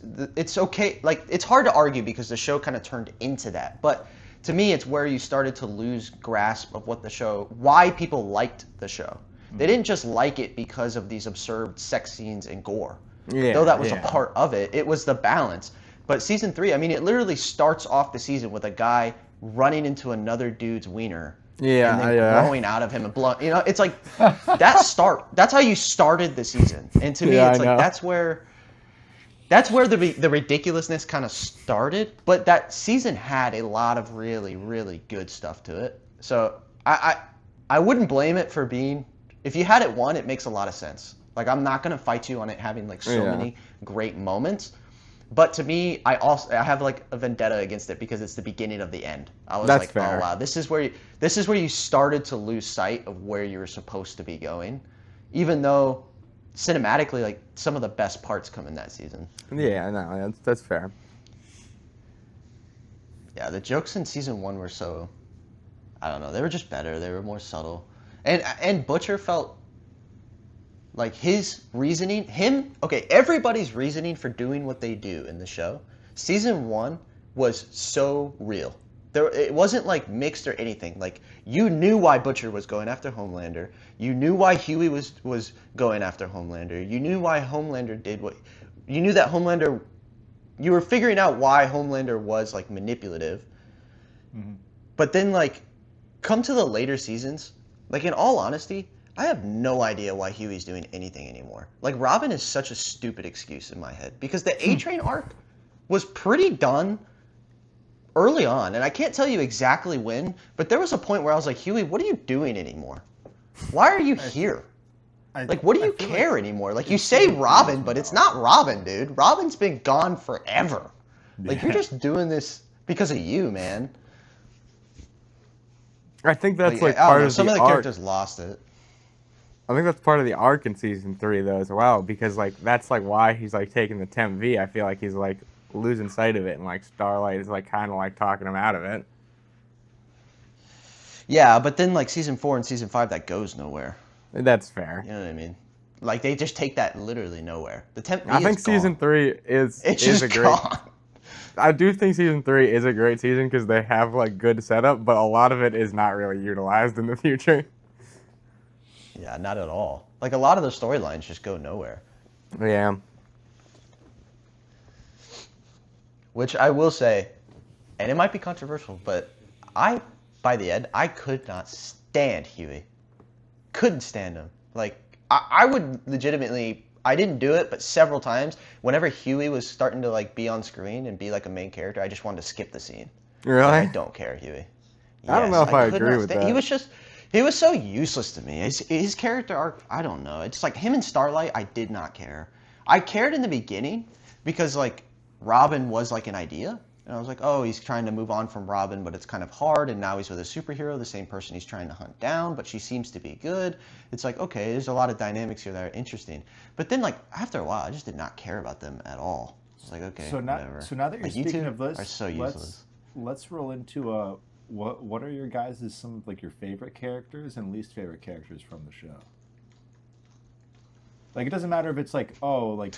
okay. Like, it's hard to argue because the show kind of turned into that. But to me, it's where you started to lose grasp of why people liked the show. They didn't just like it because of these absurd sex scenes and gore. Yeah, Though that was yeah. a part of it. It was the balance. But season 3, I mean, it literally starts off the season with a guy running into another dude's wiener. Yeah, And then yeah. growing out of him and blood. It's like that's how you started the season. And to me, Yeah, it's I like know. that's where the ridiculousness kind of started. But that season had a lot of really, really good stuff to it. So I wouldn't blame it for being. If you had it 1, it makes a lot of sense. Like, I'm not gonna fight you on it having like so Yeah. many great moments. But to me, I have like a vendetta against it because it's the beginning of the end. I was That's like, fair. oh wow, this is where you started to lose sight of where you were supposed to be going, even though cinematically, like, some of the best parts come in that season. Yeah, no, that's fair. Yeah, the jokes in season 1 were so, I don't know, they were just better. They were more subtle, and Butcher felt like his reasoning, everybody's reasoning for doing what they do in the show. Season 1 was so real. It wasn't like mixed or anything. Like, you knew why Butcher was going after Homelander. You knew why Huey was going after Homelander. You knew why Homelander did what. You knew that Homelander. You were figuring out why Homelander was like manipulative. But then, like, come to the later seasons. Like, in all honesty, I have no idea why Huey's doing anything anymore. Like, Robin is such a stupid excuse in my head because the A-Train arc was pretty done early on, and I can't tell you exactly when, but there was a point where I was like, Huey, what are you doing anymore? Why are you here? Like, what do you care anymore? Like, you say Robin, but it's not Robin, dude. Robin's been gone forever. Like, you're just doing this because of you, man. I think that's like I don't part know, of some the of the arc. characters lost it. I think that's part of the arc in season 3 though as well, because like that's like why he's like taking the Temp V. I feel like he's like losing sight of it, and like Starlight is like kind of like talking him out of it. Yeah, but then like season 4 and season 5, that goes nowhere. That's fair. You know what I mean? Like, they just take that literally nowhere. The Temp V I think is season gone. 3 is It's is just a great. gone. I do think season 3 is a great season because they have like good setup, but a lot of it is not really utilized in the future. Yeah, not at all. Like, a lot of the storylines just go nowhere. Yeah. Which I will say, and it might be controversial, but by the end, I could not stand Huey. Couldn't stand him. Like, I would legitimately, I didn't do it, but several times, whenever Huey was starting to like be on screen and be like a main character, I just wanted to skip the scene. Really? Like, I don't care, Huey. I don't know if I could agree not with stand- that. He was so useless to me. His character arc, I don't know. It's like him and Starlight, I did not care. I cared in the beginning because like Robin was like an idea. And I was like, oh, he's trying to move on from Robin, but it's kind of hard. And now he's with a superhero, the same person he's trying to hunt down, but she seems to be good. It's like, okay, there's a lot of dynamics here that are interesting. But then like after a while, I just did not care about them at all. It's like, okay, whatever. So now that you're Like, you speaking two of this, are so useless. let's roll into what are your guys' some of like your favorite characters and least favorite characters from the show? Like, it doesn't matter if it's like, oh, like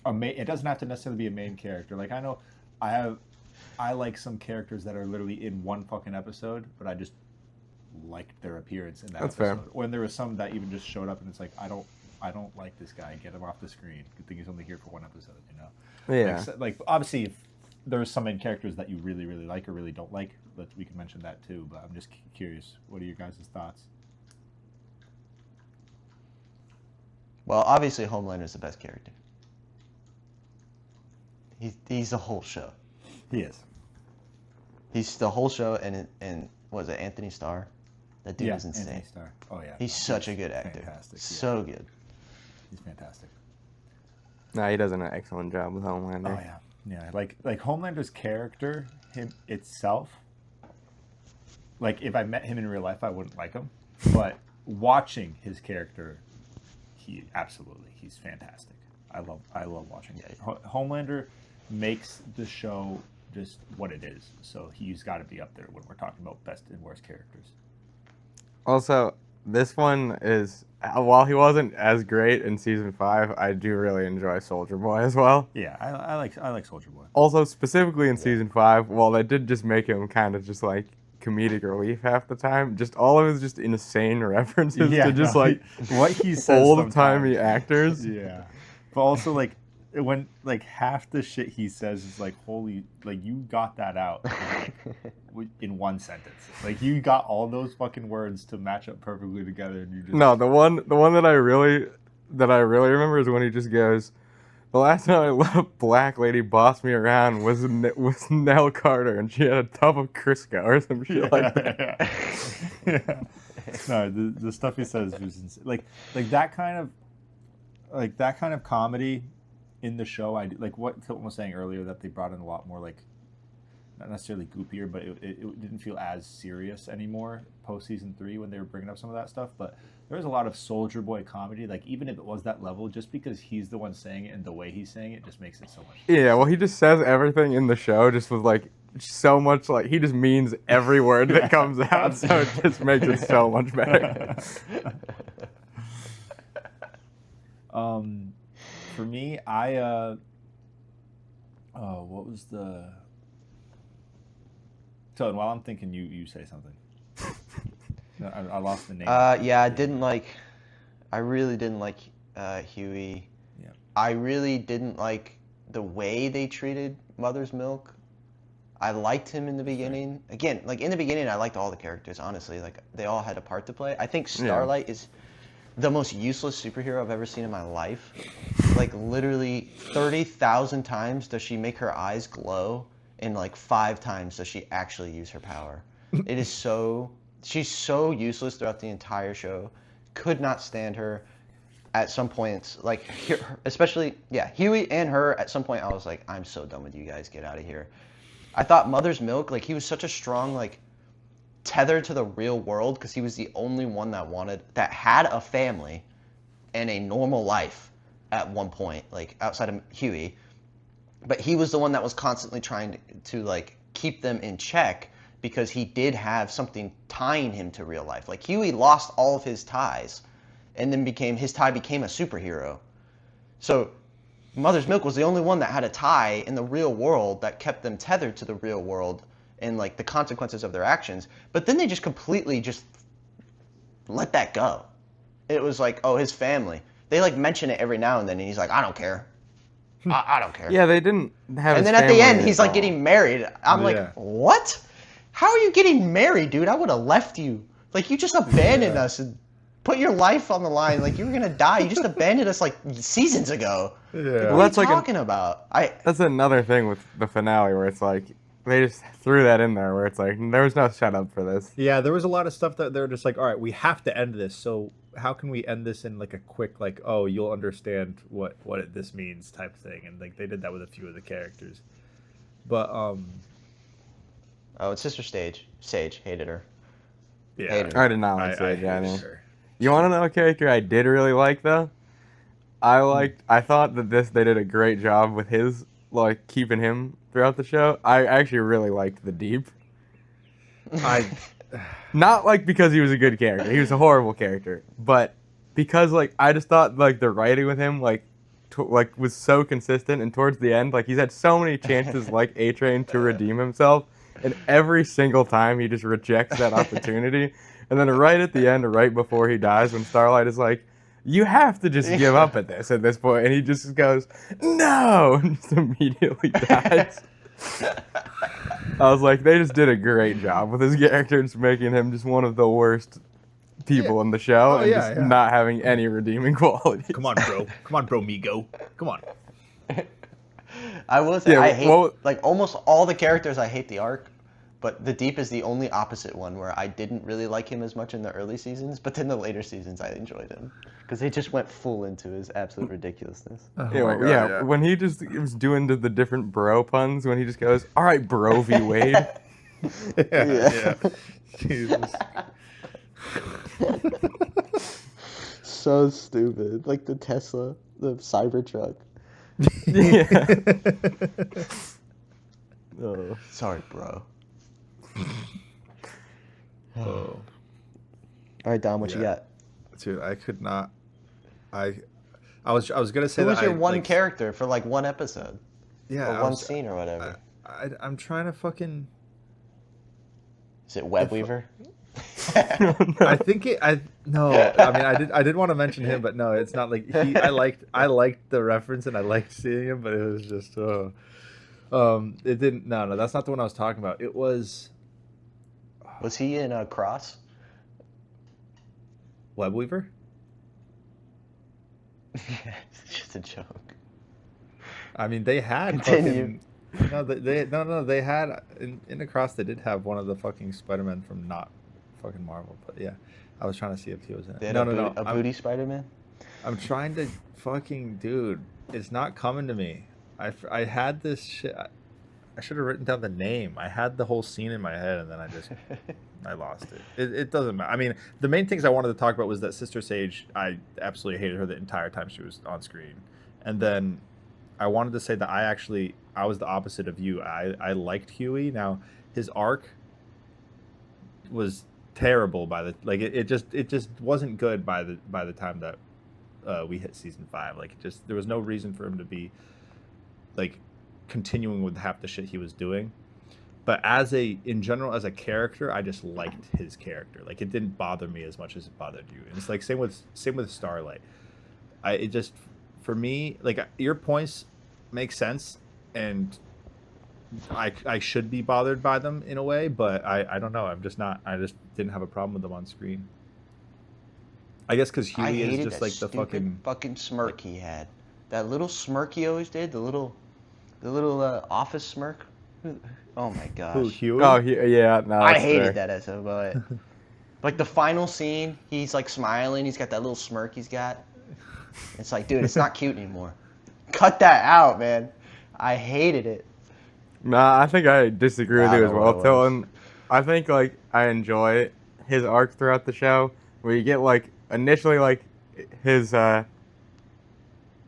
it doesn't have to necessarily be a main character. Like, I know I like some characters that are literally in one fucking episode, but I just liked their appearance in that That's episode. fair. When there was some that even just showed up and it's like, I don't like this guy. Get him off the screen. Good thing he's only here for one episode, you know? Yeah. Like obviously, if there's some main characters that you really, really like or really don't like, we can mention that too. But I'm just curious, what are your guys' thoughts? Well, obviously Homelander's the best character. He's the whole show. He is. He's the whole show, and was it Anthony Starr? That dude is insane. Anthony Starr. Oh yeah. He's such a good actor. Fantastic. Yeah. So good. He's fantastic. No, he does an excellent job with Homelander. Oh yeah. Yeah. Like Homelander's character, him itself. Like if I met him in real life, I wouldn't like him. But watching his character, he's fantastic. I love watching it. Homelander makes the show just what it is. So he's got to be up there when we're talking about best and worst characters. Also, this one is, while he wasn't as great in season 5, I do really enjoy Soldier Boy as well. Yeah, I like Soldier Boy. Also, specifically in season 5, while they did just make him kind of just like comedic relief half the time, just all of his just insane references to just like what he says old-timey sometimes. actors. Yeah, but also like when like half the shit he says is like, holy, like you got that out in one sentence. Like you got all those fucking words to match up perfectly together, and you just No, the one that I really remember is when he just goes, "The last time I let a black lady boss me around was Nell Carter, and she had a tub of Crisco or some shit like that." Yeah. No, the stuff he says was insane. Like that kind of comedy in the show. I like what Hilton was saying earlier, that they brought in a lot more like, not necessarily goofier, but it didn't feel as serious anymore post season 3 when they were bringing up some of that stuff. But there was a lot of Soldier Boy comedy, like even if it was that level, just because he's the one saying it and the way he's saying it just makes it so much. Yeah, well, he just says everything in the show just with like so much, like he just means every word that comes out, so it just makes it so much better. For me, what was the? So while I'm thinking, you say something. I lost the name. Yeah, I really didn't like Huey. Yeah. I really didn't like the way they treated Mother's Milk. I liked him in the beginning. Again, like in the beginning, I liked all the characters, honestly. Like they all had a part to play. I think Starlight is the most useless superhero I've ever seen in my life. Like literally 30,000 times does she make her eyes glow, and like 5 times does she actually use her power. It is so she's so useless throughout the entire show. Could not stand her. At some points, like especially Huey and her. At some point, I was like, I'm so done with you guys. Get out of here. I thought Mother's Milk, like he was such a strong like tether to the real world because he was the only one that had a family and a normal life at one point, like outside of Huey. But he was the one that was constantly trying to like keep them in check because he did have something tying him to real life. Like Huey lost all of his ties, and then his tie became a superhero. So Mother's Milk was the only one that had a tie in the real world that kept them tethered to the real world and like the consequences of their actions. But then they just completely just let that go. It was like, oh, his family. They like mention it every now and then, and he's like, I don't care. I don't care. Yeah, they didn't have. And his then at the family end, he's like all. getting married. I'm Yeah. like, what? How are you getting married, dude? I would have left you. Like, you just abandoned us and put your life on the line. Like, you were gonna die. You just abandoned us like seasons ago. Yeah. Like, Well, what that's are you like talking about? That's another thing with the finale where it's like they just threw that in there where it's like there was no setup for this. Yeah, there was a lot of stuff that they're just like, all right, we have to end this. So how can we end this in like a quick, like, oh, you'll understand what this means type thing, and like they did that with a few of the characters. But Oh, it's Sister Sage hated her. yeah, Hated her. I did not like Sage hated either. her. You want to know a character I did really like though? I thought that they did a great job with his like keeping him throughout the show. I actually really liked the Deep. I Not like because he was a good character. He was a horrible character, but because like I just thought like the writing with him like was so consistent, and towards the end like he's had so many chances like A-Train to redeem himself, and every single time he just rejects that opportunity. And then right at the end, right before he dies, when Starlight is like, you have to just give up at this point, and he just goes, no, and just immediately dies. I was like, they just did a great job with his character, just making him just one of the worst people in the show, Oh, and yeah, just yeah. not having any redeeming qualities. come on, bro, Migo, come on. I will say Yeah, I hate well- like almost all the characters. I hate the arc, but the Deep is the only opposite one where I didn't really like him as much in the early seasons, but then the later seasons I enjoyed him because they just went full into his absolute ridiculously. Yeah, when he just was doing the different bro puns, when he just goes, all right, bro v. Wade. yeah. Jesus. So stupid. Like the Tesla, the Cybertruck. Yeah. Oh. Sorry, bro. Oh, All right, Dom, what you Yeah. got? dude, I could not. I was gonna say Who was that your I, one like, character for like one episode Yeah, or I one was- scene or whatever? I'm trying to fucking. Is it Webweaver? I think it. I no. I mean, I did want to mention him, but no, it's not like he. I liked the reference and I liked seeing him, but it was just. It didn't. No, that's not the one I was talking about. It was Was he in Cross? Webweaver. It's just a joke. I mean, they had Continue. fucking. No, they had in Across. They did have one of the fucking Spider-Man from not fucking Marvel, but yeah, I was trying to see if he was in it. They had No, a booty Spider-Man? I'm trying to fucking dude. It's not coming to me. I had this shit. I should have written down the name. I had the whole scene in my head, and then I lost it. It doesn't matter. I mean, the main things I wanted to talk about was that Sister Sage. I absolutely hated her the entire time she was on screen, and then I wanted to say that I was the opposite of you. I liked Huey. Now his arc was terrible by the like it just wasn't good by the time that we hit season 5. Like there was no reason for him to be like continuing with half the shit he was doing. But in general as a character, I just liked his character. Like it didn't bother me as much as it bothered you. And it's like same with Starlight. For me, like your points make sense, and I should be bothered by them in a way, but I don't know. I'm just not. I just didn't have a problem with them on screen. I guess because I Huey is hated just that like the stupid fucking smirk he had. That little smirk he always did. The little office smirk. Oh my who gosh. Huey. Oh, yeah, no, I that's hated fair. that as a but. Like the final scene, he's like smiling. He's got that little smirk he's got. It's like, dude, it's not cute anymore. Cut that out, man. I hated it. Nah, I think I disagree with I you don't as know well, what it was. Tilton. I think like I enjoy his arc throughout the show, where you get like initially like his uh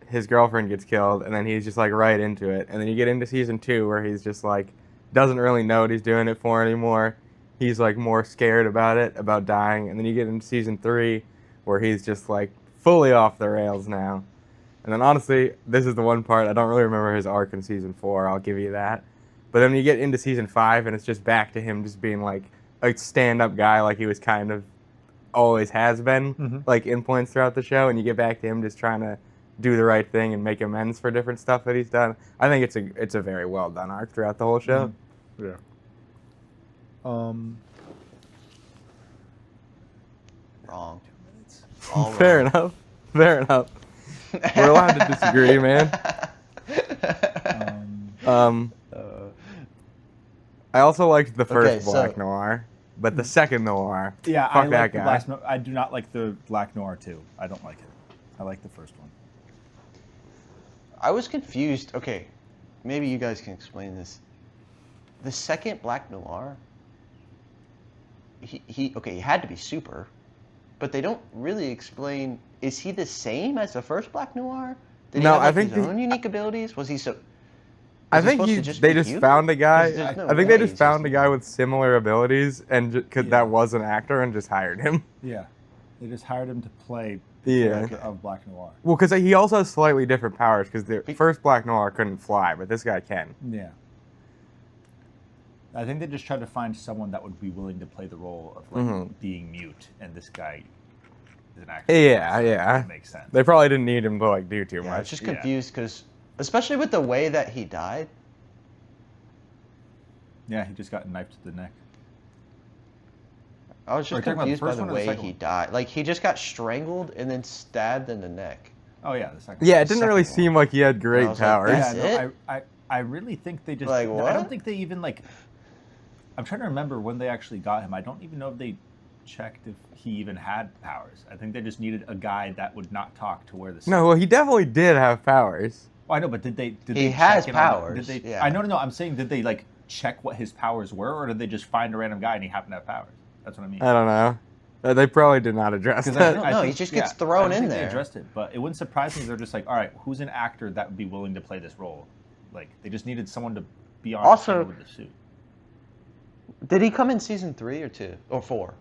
his girlfriend gets killed, and then he's just like right into it, and then you get into season 2 where he's just like doesn't really know what he's doing it for anymore. He's like more scared about it, about dying, and then you get into season 3 where he's just like fully off the rails now. And then honestly, this is the one part I don't really remember his arc in season 4. I'll give you that. But then you get into season 5, and it's just back to him just being like a stand-up guy, like he was kind of always has been, like in points throughout the show. And you get back to him just trying to do the right thing and make amends for different stuff that he's done. I think it's a very well done arc throughout the whole show. Yeah. Wrong. All Fair wrong. enough. Fair enough. We're allowed to disagree, man. I also liked the first Okay, so- Black Noir, but the second Noir, Yeah, fuck I that like the guy. Black Noir. I do not like the Black Noir too. I don't like it. I like the first one. I was confused. Okay, maybe you guys can explain this. The second Black Noir, he had to be super, but they don't really explain. Is he the same as the first Black Noir? Did he No, have, like, I think his own unique abilities? Was he so? I was he think supposed to just they be just human? found a guy. 'Cause there's no I think they way just he's found a just- guy with similar abilities, and because Yeah. that was an actor, and just hired him. Yeah, they just hired him to play Yeah. the character of Black Noir. Well, because he also has slightly different powers. Because the Be- first Black Noir couldn't fly, but this guy can. Yeah. I think they just tried to find someone that would be willing to play the role of like being mute, and this guy is an actor. Yeah, so yeah. It makes sense. They probably didn't need him to like do too Yeah, I was much. just Yeah. confused because, especially with the way that he died. Yeah, he just got knifed to the neck. I was Are you just talking about the confused by first the one or the way second he one? died. Like he just got strangled and then stabbed in the neck. Oh yeah, the second. Yeah, one. it didn't really second one. seem like he had I great was like, powers. that's Yeah, it? no, I really think they just. Like, I what? don't think they even like. I'm trying to remember when they actually got him. I don't even know if they checked if he even had powers. I think they just needed a guy that would not talk to wear the suit. No, well, he definitely did have powers. Well, I know, but did they? Did He they has check in on- powers, Did they? yeah. I know, no. I'm saying, did they like check what his powers were, or did they just find a random guy and he happened to have powers? That's what I mean. I don't know. They probably did not address 'Cause that. don't know, he just gets I thrown don't in think there. They addressed it, but it wouldn't surprise me if they're just like, all right, who's an actor that would be willing to play this role? Like they just needed someone to be on Also- camera with the suit. Did he come in season 3 or 2 or 4?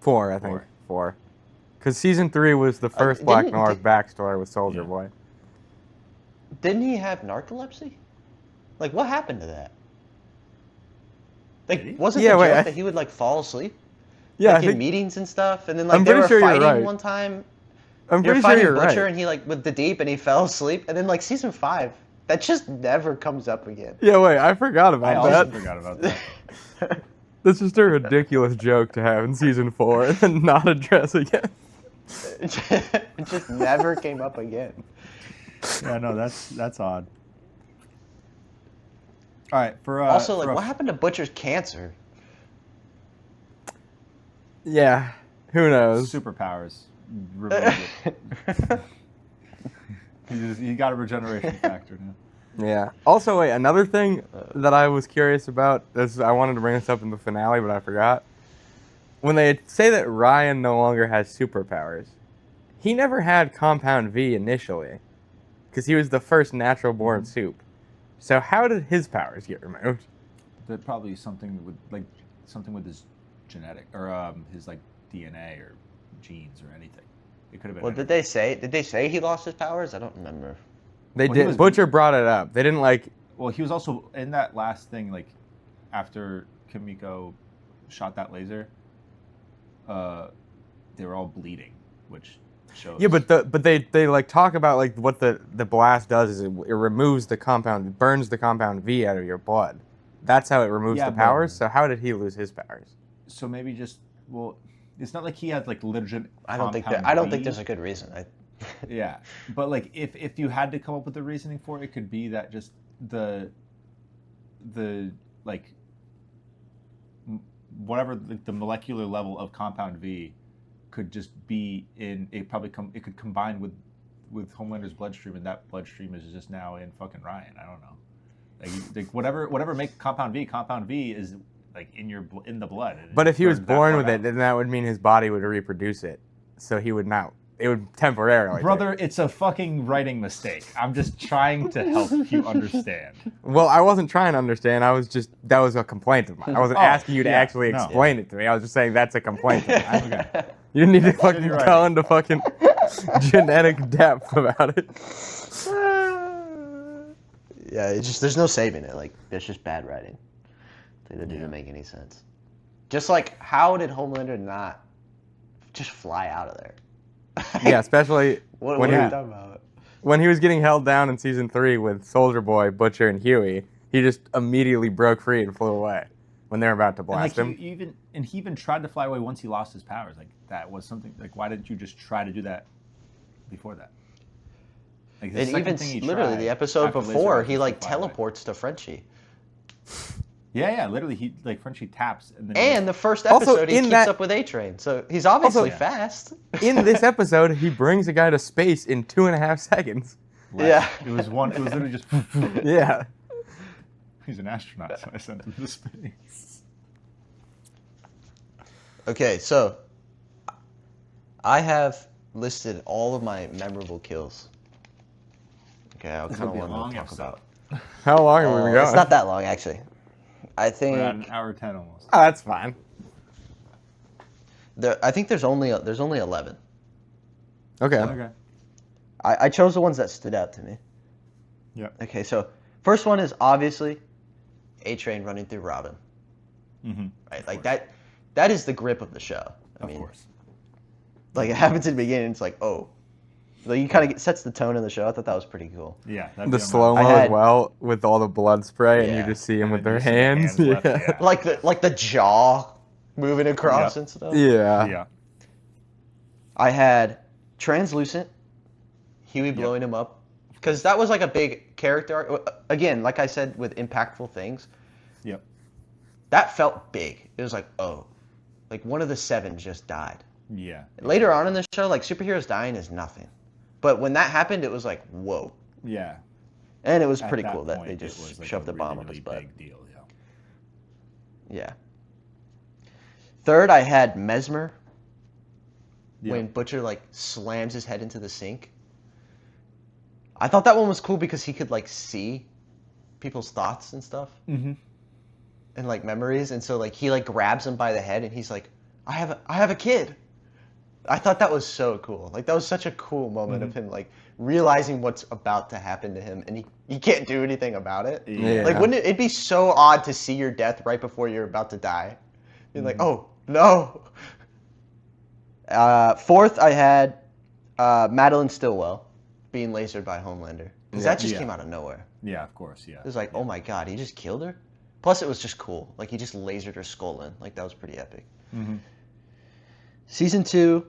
4, I think. 4. Because season 3 was the first Black didn't- Noir's did- backstory with Soldier Yeah. Boy. Didn't he have narcolepsy? Like what happened to that? Did he? Like wasn't Yeah, the wait, joke I- that he would like fall asleep? Yeah, Like I in think, meetings and stuff, and then like I'm they pretty were sure you're fighting right. one time. I'm They were pretty sure fighting you're Butcher, right. and he like with the deep, and he fell asleep, and then like season 5, that just never comes up again. Yeah, wait, I forgot I about also that. forgot about that. That's just a ridiculous joke to have in season 4 and then not address again. It just never came up again. Yeah, no, that's odd. All right, for Also, for like, a- what happened to Butcher's cancer? Yeah, who knows? superpowers? Removed it. He got a regeneration factor now. Yeah. Also, wait, another thing that I was curious about, I wanted to bring this up in the finale, but I forgot. When they say that Ryan no longer has superpowers, he never had Compound V initially, because he was the first natural-born soup. So how did his powers get removed? That probably something with his genetic or his like DNA or genes or anything. It could have been. Well, did they say he lost his powers? I don't remember. They Well, he did. was- Butcher brought it up. They didn't like. Well, he was also in that last thing, like after Kimiko shot that laser. They were all bleeding, which shows. Yeah, but they like talk about like what the blast does is it removes the compound, it burns the compound V out of your blood. That's how it removes Yeah, the but- powers. So how did he lose his powers? so maybe just it's not like he has like legit. I don't think compound there's V. a good reason. Yeah, but like if you had to come up with the reasoning for it, it could be that just the like whatever the molecular level of compound V could just be in it it could combine with Homelander's bloodstream, and that bloodstream is just now in fucking Ryan. I don't know, like whatever make compound V is like in the blood. But if he was burns that born part with it, out. then that would mean his body would reproduce it. So he would not. It would temporarily. Brother, it's a fucking writing mistake. I'm just trying to help you understand. Well, I wasn't trying to understand. that was a complaint of mine. I wasn't asking you to actually no. explain it to me. I was just saying that's a complaint of mine. Okay. You didn't need to fucking You're go right. into fucking genetic depth about it. Yeah, it's just there's no saving it. Like it's just bad writing. They didn't make any sense. Just like how did Homelander not just fly out of there? Yeah, especially What when are he you talking about? when he was getting held down in season 3 with Soldier Boy, Butcher, and Huey. He just immediately broke free and flew away when they were about to blast And like him. he even tried to fly away once he lost his powers. Like that was something. Like why didn't you just try to do that before that? Like the And second even thing he literally tried the episode after Laser before, Eyes he was like to fly away. teleports to Frenchie. Yeah, literally he like Frenchie taps and then And the first Also, episode, he in keeps that- up with A-Train, so he's obviously Also- fast. In this episode, he brings a guy to space in 2.5 seconds. Yeah. It was literally just. Yeah. He's an astronaut, so I sent him to space. Okay, so I have listed all of my memorable kills. Okay, I kind of be a want long to talk episode. about. How long have we been going? It's not that long, actually. I think We're at an hour 10 almost. Oh, that's fine. I think there's only 11. Okay. Okay. I chose the ones that stood out to me. Yep. Okay, so first one is obviously A-Train running through Robin. Mm-hmm. Right, like that is the grip of the show. I Of mean, course. like it happens in the beginning. It's like, oh, like you kind of sets the tone of the show. I thought that was pretty cool. Yeah. The slow mo I had- as well with all the blood spray, and Yeah. you just see them And with then their you see the hands. hands left, Yeah. yeah. Like the jaw moving across Yep. and stuff. Yeah. Yeah. I had Translucent, Huey blowing him up, because that was like a big character arc. Again, like I said, with impactful things, Yep. that felt big. It was like, oh, like one of the 7 just died. Yeah. Later on in the show, like superheroes dying is nothing, but when that happened, it was like, whoa, Yeah. and it was At pretty that cool that point, they it just was, like, shoved a the bomb really, up his really butt. big deal. Yeah. Yeah. Third, I had Mesmer. Yeah. When Butcher like slams his head into the sink. I thought that one was cool because he could like see people's thoughts and stuff Mm-hmm. and like memories, and so like he like grabs him by the head and he's like, I have a kid. I thought that was so cool. Like that was such a cool moment of him like realizing what's about to happen to him, and he can't do anything about it. Yeah. Like wouldn't it'd be so odd to see your death right before you're about to die? You're like, oh no. Fourth, I had Madeline Stillwell being lasered by Homelander, because that just Yeah. came out of nowhere. Yeah. Of course. Yeah. It was like, oh my god, he just killed her. Plus, it was just cool. Like he just lasered her skull in. Like that was pretty epic. Mm-hmm. Season 2,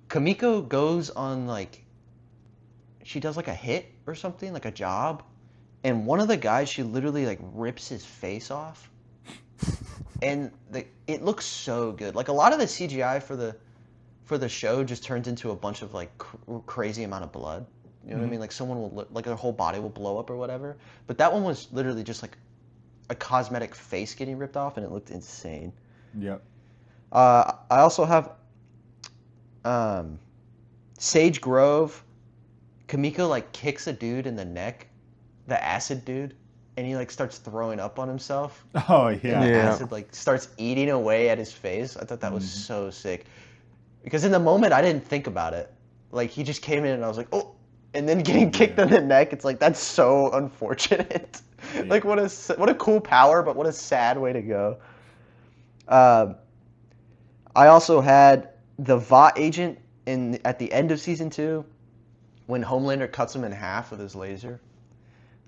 Kamiko goes on like, she does like a hit or something, like a job, and one of the guys, she literally like rips his face off, and it looks so good. Like a lot of the CGI for the show just turns into a bunch of like crazy amount of blood. You know what I mean? Like someone will like their whole body will blow up or whatever. But that one was literally just like a cosmetic face getting ripped off, and it looked insane. Yep. I also have Sage Grove. Kamiko like kicks a dude in the neck, the acid dude, and he like starts throwing up on himself. Oh And yeah. the Yeah. acid like starts eating away at his face. I thought that was so sick. Because in the moment I didn't think about it. Like he just came in and I was like, oh, and then getting kicked in the neck. It's like that's so unfortunate. Like what a cool power, but what a sad way to go. I also had the Vought agent at the end of season 2 when Homelander cuts him in half with his laser.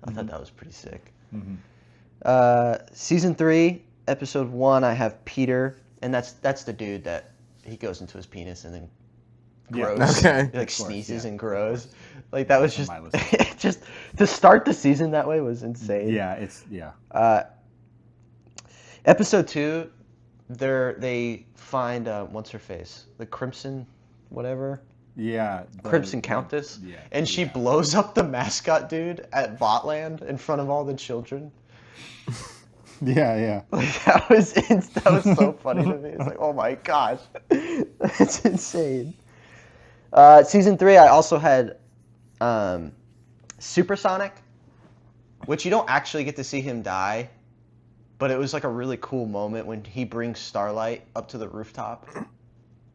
I thought that was pretty sick. Mm-hmm. Season 3, episode 1, I have Peter, and that's the dude that he goes into his penis and then Yeah. grows. Okay. He, like Of course, sneezes yeah. and grows. Like that was That's just on my list. just to start the season that way was insane. Yeah, it's yeah. Episode 2, they find what's her face, the Crimson, whatever, Yeah. Crimson Countess, Yeah. and she yeah. blows up the mascot dude at Botland in front of all the children. Yeah, yeah. Like that was so funny to me. It's like, oh my gosh, that's insane. Season 3, I also had Supersonic, which you don't actually get to see him die, but it was like a really cool moment when he brings Starlight up to the rooftop,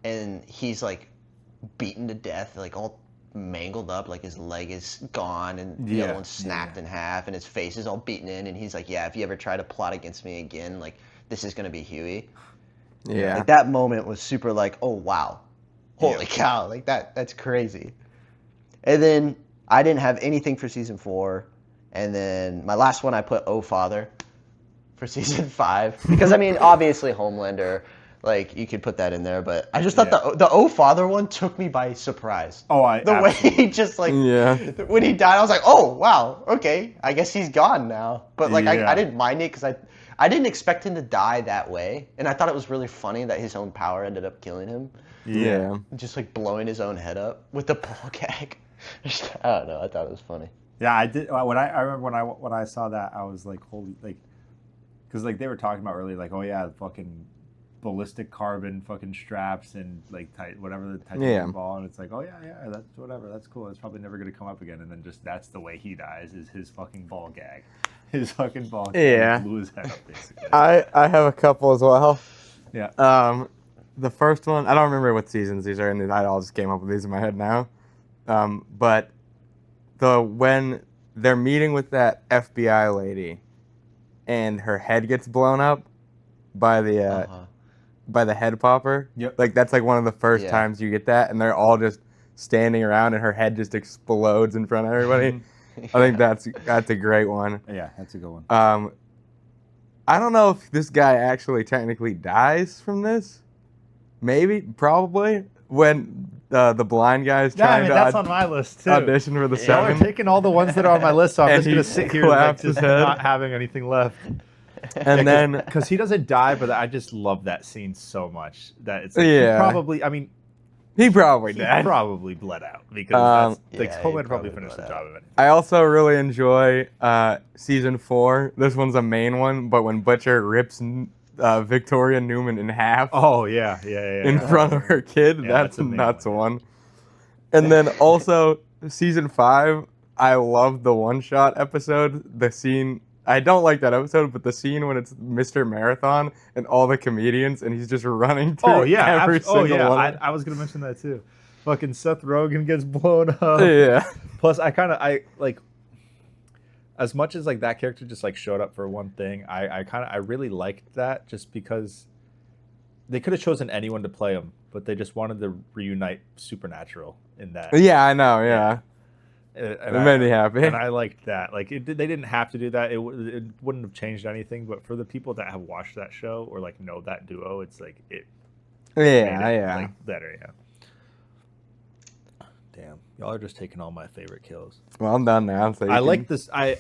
and he's like beaten to death, like all mangled up, like his leg is gone and the other Yeah, one's snapped yeah. in half, and his face is all beaten in, and he's like, yeah, if you ever try to plot against me again, like this is gonna be Huey. Yeah. Like that moment was super like, oh wow, holy cow, like that's crazy. And then I didn't have anything for season 4, and then my last one I put Oh Father for season 5 because I mean obviously Homelander, like you could put that in there, but I just thought the Oh Father one took me by surprise. Oh, The way he just like Yeah. when he died, I was like, oh wow, okay, I guess he's gone now. But like Yeah. I didn't mind it because I didn't expect him to die that way, and I thought it was really funny that his own power ended up killing him, Yeah. just like blowing his own head up with the ball gag. I don't know, I thought it was funny. Yeah, I did. When I remember when I saw that, I was like, holy, like, because like they were talking about earlier, like, oh yeah, fucking ballistic carbon fucking straps and like whatever the titanium Yeah. ball, and it's like, oh yeah, that's whatever, that's cool. It's probably never gonna come up again, and then just that's the way he dies is his fucking ball gag, his fucking ball gag Yeah. blew his head up basically. I have a couple as well. Yeah. The first one, I don't remember what seasons these are in. I all just came up with these in my head now. But when they're meeting with that FBI lady, and her head gets blown up by the by the head popper. Yep. Like that's like one of the first Yeah. times you get that, and they're all just standing around, and her head just explodes in front of everybody. I think that's a great one. Yeah, that's a good one. I don't know if this guy actually technically dies from this. Maybe, probably, when the blind guy's Yeah, I trying mean, to that's on my list too. audition for the Y'all are seven. taking all the ones that are on my list, so I'm And just gonna he sit here like, claps his just head. not having anything left. And then, because he doesn't die, but I just love that scene so much that it's like, Yeah. he probably. I mean, he probably he died. probably bled out because that's, like Yeah, he Homelander probably probably finished the bled job out. of it. I also really enjoy season 4. This one's a main one, but when Butcher rips Victoria Newman in half Oh yeah. in front of her kid, Yeah, that's that's a a main nuts one. one. And then also season 5, I love the one-shot episode. The scene, I don't like that episode, but the scene when it's Mr. Marathon and all the comedians and he's just running through Oh yeah. every single one. I was gonna mention that too. Fucking Seth Rogen gets blown up. Yeah. Plus, I like, as much as like that character just like showed up for one thing, I really liked that just because they could have chosen anyone to play him, but they just wanted to reunite Supernatural in that. Yeah, I know, yeah. And It made me happy. And I liked that. Like they didn't have to do that. It wouldn't have changed anything. But for the people that have watched that show or like know that duo, it's like it made Yeah, it, yeah. like, better. Yeah. Damn, y'all are just taking all my favorite kills. Well, I'm done now. So you I can- like this. I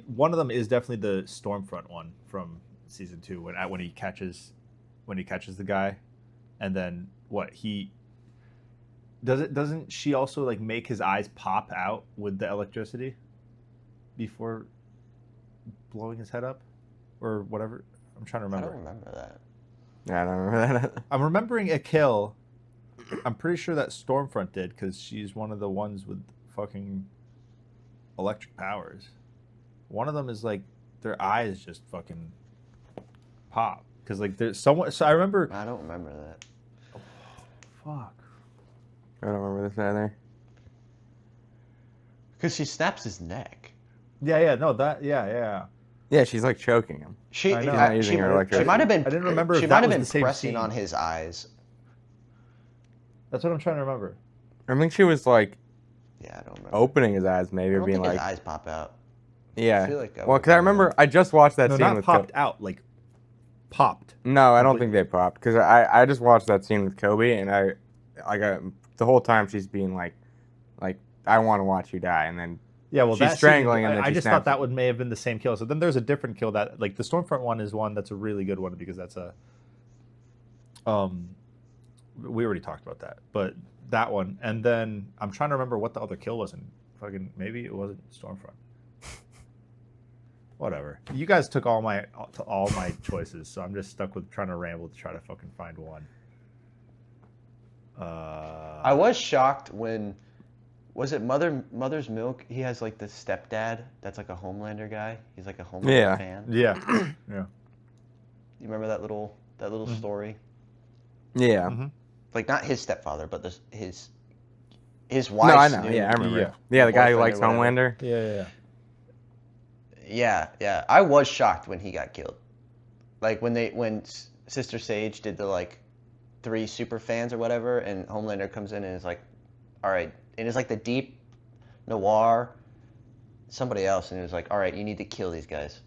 one of them is definitely the Stormfront one from season 2 when he catches the guy, and then what he doesn't she also like make his eyes pop out with the electricity before blowing his head up or whatever. I'm trying to I remember. don't remember that. Yeah, I don't remember that. I'm remembering a kill. I'm pretty sure that Stormfront did because she's one of the ones with fucking electric powers. One of them is like their eyes just fucking pop because like there's someone. So I remember. I don't remember that. Fuck. I don't remember this either. Because she snaps his neck. Yeah. No, that. Yeah. Yeah, she's like choking him. She, I know. Not using she, her she electricity. might have been. I didn't remember if She that might have was been the same pressing scene. on his eyes. That's what I'm trying to remember. I think she was like Yeah, I don't remember. opening his eyes, maybe, I or don't being think like, his eyes pop out. yeah. I feel like I Well, would've because I done remember I just watched that No, scene not with popped out. Like popped. No, I don't think they popped because I just watched that scene with Kobe and I the whole time she's being like I want to watch you die, and then Yeah, well, she's that scene, strangling and then I she just snaps thought that it. would may have been the same kill. So then there's a different kill that like the Stormfront one is one that's a really good one because that's a we already talked about that, but that one, and then I'm trying to remember what the other kill was in fucking maybe it wasn't Stormfront. Whatever. You guys took all my choices, so I'm just stuck with trying to ramble to try to fucking find one. I was shocked when, was it Mother's Milk? He has like the stepdad that's like a Homelander guy. He's like a Homelander Yeah. fan. Yeah. You remember that little story? Yeah. Mhm. Like not his stepfather, but his No, wife's I know. new- Yeah, I remember. Yeah. Yeah, the guy who boyfriend likes or whatever. Homelander. Yeah. Yeah. I was shocked when he got killed. Like when Sister Sage did the like 3 super fans or whatever, and Homelander comes in and is like, all right, and it's like the deep noir, somebody else, and it was like, all right, you need to kill these guys.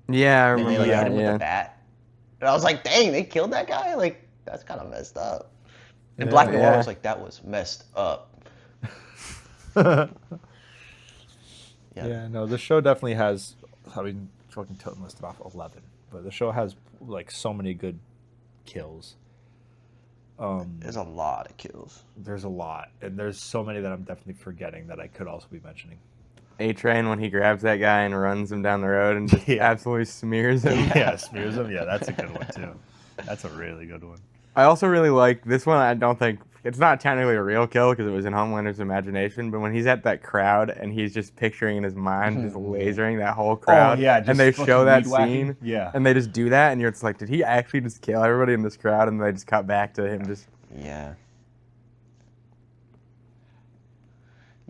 Yeah, I And they remember like hit that. him with Yeah. a bat. And I was like, dang, they killed that guy? Like, that's kind of messed up. And Yeah. Black Noir Yeah. was like, that was messed up. Yeah, no, the show definitely has. I mean, fucking Tilton listed off 11, but the show has like so many good kills. There's a lot of kills. There's a lot, and there's so many that I'm definitely forgetting that I could also be mentioning. A-Train when he grabs that guy and runs him down the road and just Yeah. absolutely smears him. Yeah, smears them. Yeah, that's a good one too. That's a really good one. I also really like this one. I don't think it's not technically a real kill because it was in Homelander's imagination. But when he's at that crowd and he's just picturing in his mind, just lasering that whole crowd, and they show that scene, Yeah. and they just do that, and you're just like, did he actually just kill everybody in this crowd? And they just cut back to him just. Yeah.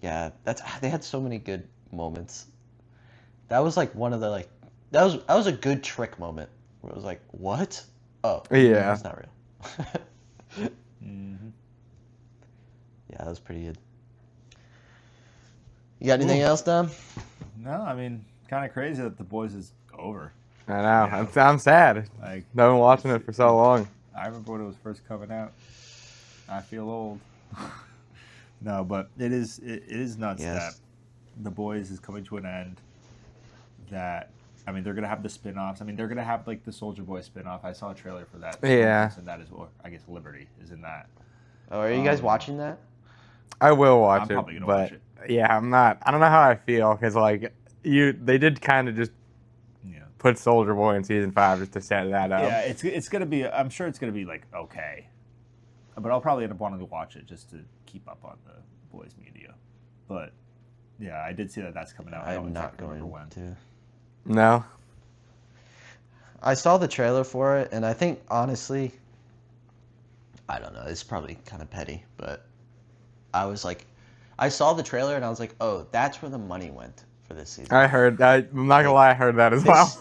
Yeah, they had so many good moments. That was like one of the like that was a good trick moment where it was like, what? Oh, Yeah. that's not real. Mm-hmm. Yeah, that was pretty good. You got anything else, Dom? No, I mean, kind of crazy that The Boys is over. I know. I'm sad. Like, No one watching it for so long. I remember when it was first coming out. I feel old. No, but it is nuts Yes. that The Boys is coming to an end. That, I mean, they're gonna have the spin-offs. I mean, they're gonna have like the Soldier Boy spin-off. I saw a trailer for that. Yeah. And that is, or I guess Liberty is in that. Oh, are you guys watching that? I will watch I'm it, probably gonna but watch it. yeah, I'm not. I don't know how I feel because like they did kind of just Yeah. put Soldier Boy in season 5 just to set that up. Yeah, it's gonna be. I'm sure it's gonna be like okay, but I'll probably end up wanting to watch it just to keep up on the Boys media. But yeah, I did see that that's coming out. I don't I'm not exactly going remember when. to. No. I saw the trailer for it, and I think honestly, I don't know. It's probably kind of petty, but I was like, I saw the trailer and I was like, oh, that's where the money went for this season. I heard that. I'm not gonna lie, I heard that as well.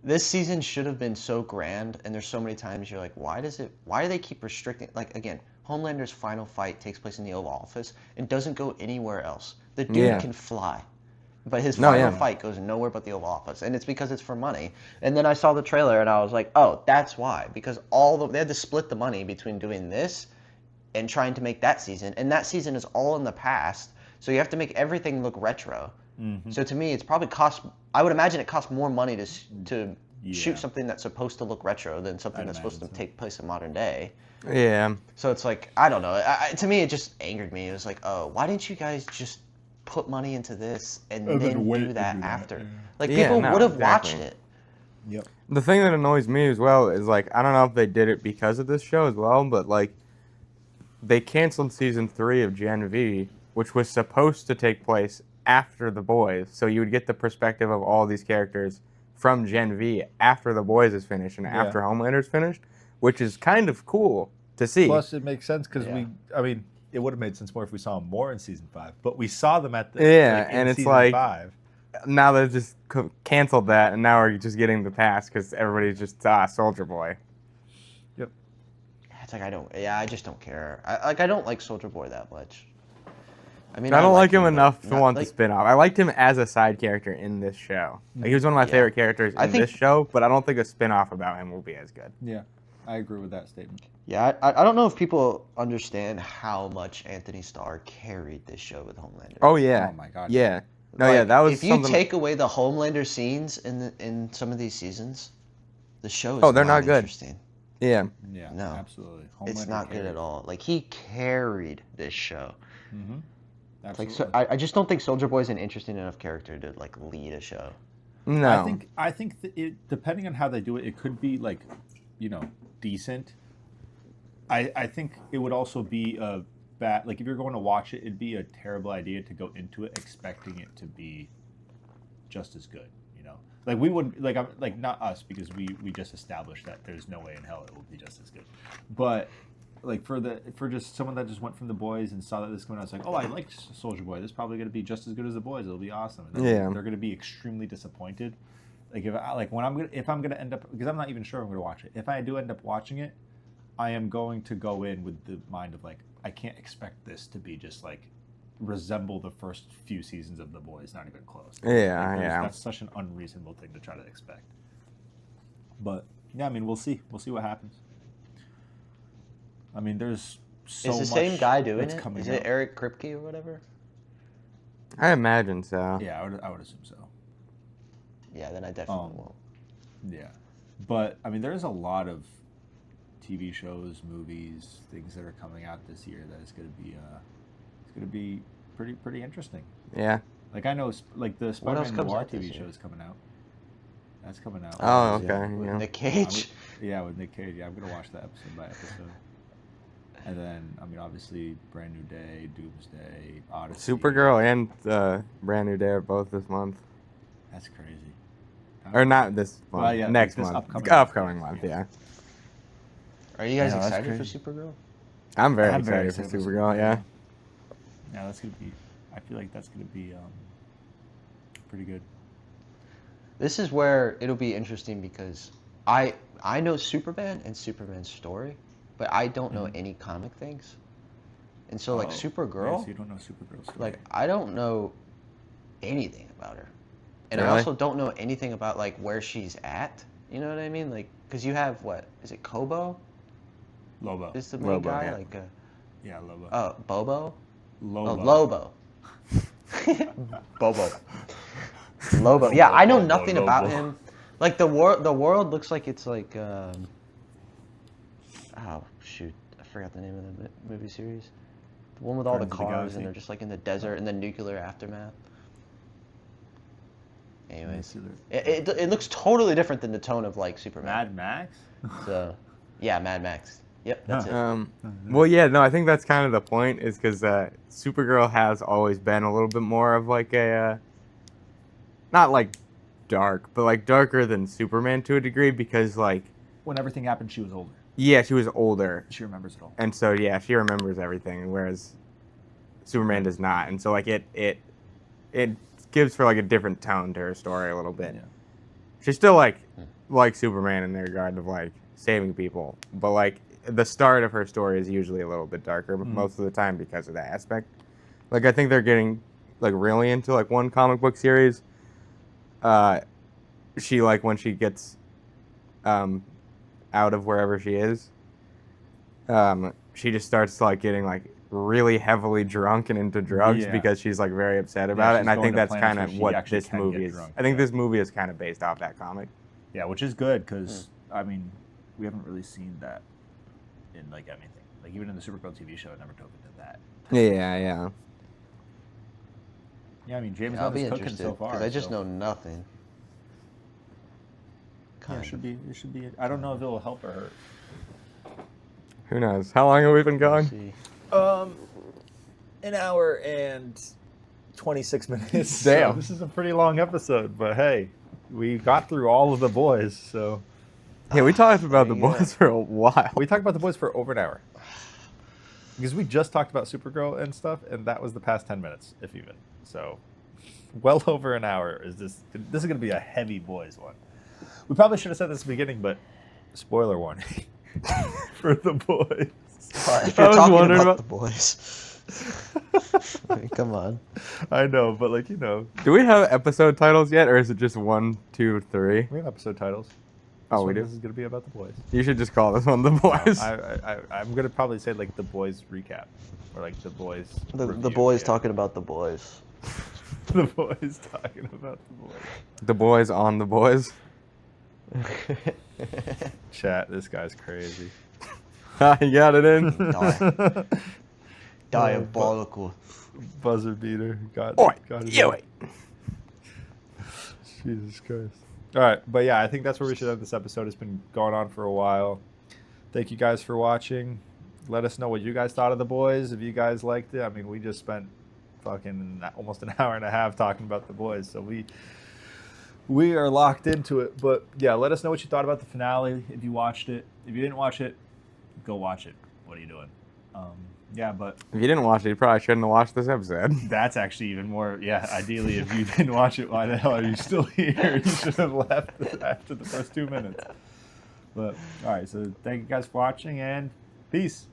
This season should have been so grand, and there's so many times you're like, why do they keep restricting? Like again, Homelander's final fight takes place in the Oval Office and doesn't go anywhere else. The dude Yeah. can fly. But his No, final yeah. fight goes nowhere but the Oval Office, and it's because it's for money. And then I saw the trailer, and I was like, "Oh, that's why." Because they had to split the money between doing this and trying to make that season, and that season is all in the past. So you have to make everything look retro. Mm-hmm. So to me, it's probably cost. I would imagine it costs more money to Yeah. shoot something that's supposed to look retro than something I'd that's supposed to imagine so. take place in modern day. Yeah. So it's like I don't know. To me, it just angered me. It was like, oh, why didn't you guys just put money into this and then wait do to that do that, after? yeah. Like Yeah, people no, would have exactly. watched it. Yep. The thing that annoys me as well is like I don't know if they did it because of this show as well, but like they canceled season 3 of Gen V, which was supposed to take place after The Boys, so you would get the perspective of all these characters from Gen V after The Boys is finished and Yeah. after Homelander's finished, which is kind of cool to see. Plus, it makes sense because Yeah. I mean, it would have made sense more if we saw them more in season 5, but we saw them at the Yeah, in and it's season like- 5. Now they've just canceled that, and now we're just getting the pass because everybody's just Soldier Boy. It's like I just don't care. I don't like Soldier Boy that much. I mean, I don't like him but enough to not- want like, the spin-off. I liked him as a side character in this show. Like, he was one of my Yeah. favorite characters I in think- this show, but I don't think a spin-off about him will be as good. Yeah, I agree with that statement. Yeah, I don't know if people understand how much Anthony Starr carried this show with Homelander. Oh yeah. Oh my God. Yeah. No, yeah, Like, that was if you something. take away the Homelander scenes in some of these seasons, the show is Oh, they're not good. interesting. yeah. Yeah, No. absolutely. It's not good at all. Like he carried this show. Mm-hmm. Like Absolutely. so, I just don't think Soldier Boy is an interesting enough character to like lead a show. No. I think that it, depending on how they do it, it could be like, decent. I think it would also be a bad, like if you're going to watch it, it'd be a terrible idea to go into it expecting it to be just as good. Like we wouldn't like not us because we just established that there's no way in hell it will be just as good, but like for just someone that just went from The Boys and saw that this coming out, it's like, oh, I like Soldier Boy. This is probably going to be just as good as The Boys. It'll be awesome. And then Yeah. they're going to be extremely disappointed. Like if I'm going to end up, because I'm not even sure I'm going to watch it. If I do end up watching it, I am going to go in with the mind of like, I can't expect this to be just like resemble the first few seasons of The Boys. Not even close. Yeah, Like, yeah. That's such an unreasonable thing to try to expect. But yeah, I mean, we'll see. We'll see what happens. I mean, there's so is the much same guy doing that's it? coming Is it out. Eric Kripke or whatever? I imagine so. Yeah, I would assume so. Yeah, then I definitely Um, won't. Yeah, but I mean, there's a lot of TV shows, movies, things that are coming out this year that is going to be pretty interesting. Yeah. Like I know, like the else Spider-Man comes Noir out this TV year? show is coming out. That's coming out. Oh, Yeah, okay. with Yeah. Nick Cage. Yeah, with Nick Cage. Yeah, I'm gonna watch that episode by episode. And then, I mean, obviously, Brand New Day, Doomsday, Odyssey. Supergirl and Brand New Day are both this month. That's crazy. Or not this month. Well, yeah, next this month. upcoming month, month, yeah. Are you guys Yeah, that's excited for crazy. Supergirl? I'm very I'm very excited for excited for Supergirl, yeah. Yeah, that's gonna be. I feel like that's gonna be pretty good. This is where it'll be interesting because I know Superman and Superman's story, but I don't know any comic things. And so like Oh, Supergirl, Yeah, so you don't know Supergirl's story. like I don't know anything about her. And I Really? also don't know anything about like where she's at. You know what I mean? Like cuz you have what? Is it Kobo? Lobo. Is the main Lobo, guy yeah. like Yeah, Lobo. Bobo? Lobo. Oh, Lobo. Bobo. Lobo. Yeah, I know Lobo, nothing about Lobo. him. Like the world looks like it's like oh shoot, I forgot the name of the movie series. The one with all the Guardians of the cars Galaxy? and they're just like in the desert in the nuclear aftermath. Anyways, it looks totally different than the tone of like Superman. Mad Max. So, yeah, Mad Max. Yep, that's it. Well, yeah, no, I think that's kind of the point, is because Supergirl has always been a little bit more of like a, not like dark, but like darker than Superman to a degree, because like, When everything happened, she was older. yeah, she was older, She remembers it all. and so yeah, she remembers everything, whereas Superman does not, and so like it gives her like a different tone to her story a little bit. Yeah. She's still like Superman in the regard of like saving people, but like the start of her story is usually a little bit darker most of the time because of that aspect. Like I think they're getting like really into like one comic book series. She like when she gets out of wherever she is, she just starts like getting like really heavily drunk and into drugs Yeah. because she's like very upset about it, she's and I going think to that's planets kind where of she what actually this can movie get is. drunk, I think yeah. this movie is kind of based off that comic. Yeah, which is good because I mean, we haven't really seen that in like anything. Like even in the Supergirl TV show, it never took it to that. Yeah. Yeah, I mean, James I'll Gunn be is cooking interested so far. because I just so- know nothing. Yeah, Kind it should be. It should be. I don't know if it'll help or hurt. Who knows? How long have we been We'll going? see. An hour and 26 minutes. Damn. So this is a pretty long episode, but hey, we got through all of The Boys, so Yeah, we talked about the Yeah. boys for a while. we talked about The Boys for over an hour. Because we just talked about Supergirl and stuff, and that was the past 10 minutes, if even. So, well over an hour is this. This is going to be a heavy Boys one. We probably should have said this at the beginning, but spoiler warning for The Boys. If I you're was talking wondering about about- the boys. Come on. I know, but like, you know, Do we have episode titles yet, or is it just 1, 2, 3? we have episode titles. Oh, we This do. is gonna be about the boys. You should just call this one The Boys. I'm gonna probably say like the boys recap, or like the boys. The review, boys yeah. talking about the boys. The boys talking about the boys. The Boys on The Boys. Chat, this guy's crazy. You got it in. Diabolical. Buzzer beater. Got Oi, it. you it. Jesus Christ. All right, but yeah, I think that's where we should end this episode. It's been going on for a while. Thank you guys for watching. Let us know what you guys thought of the boys. If you guys liked it, I mean, we just spent fucking almost an hour and a half talking about the boys, so we are locked into it. But yeah, let us know what you thought about the finale. If you watched it, if you didn't watch it, go watch it. What are you doing? Yeah, but If you didn't watch it, you probably shouldn't have watched this episode. that's actually even more. Yeah, ideally, if you didn't watch it, why the hell are you still here? You should have left after the first 2 minutes. But all right, so thank you guys for watching, and peace.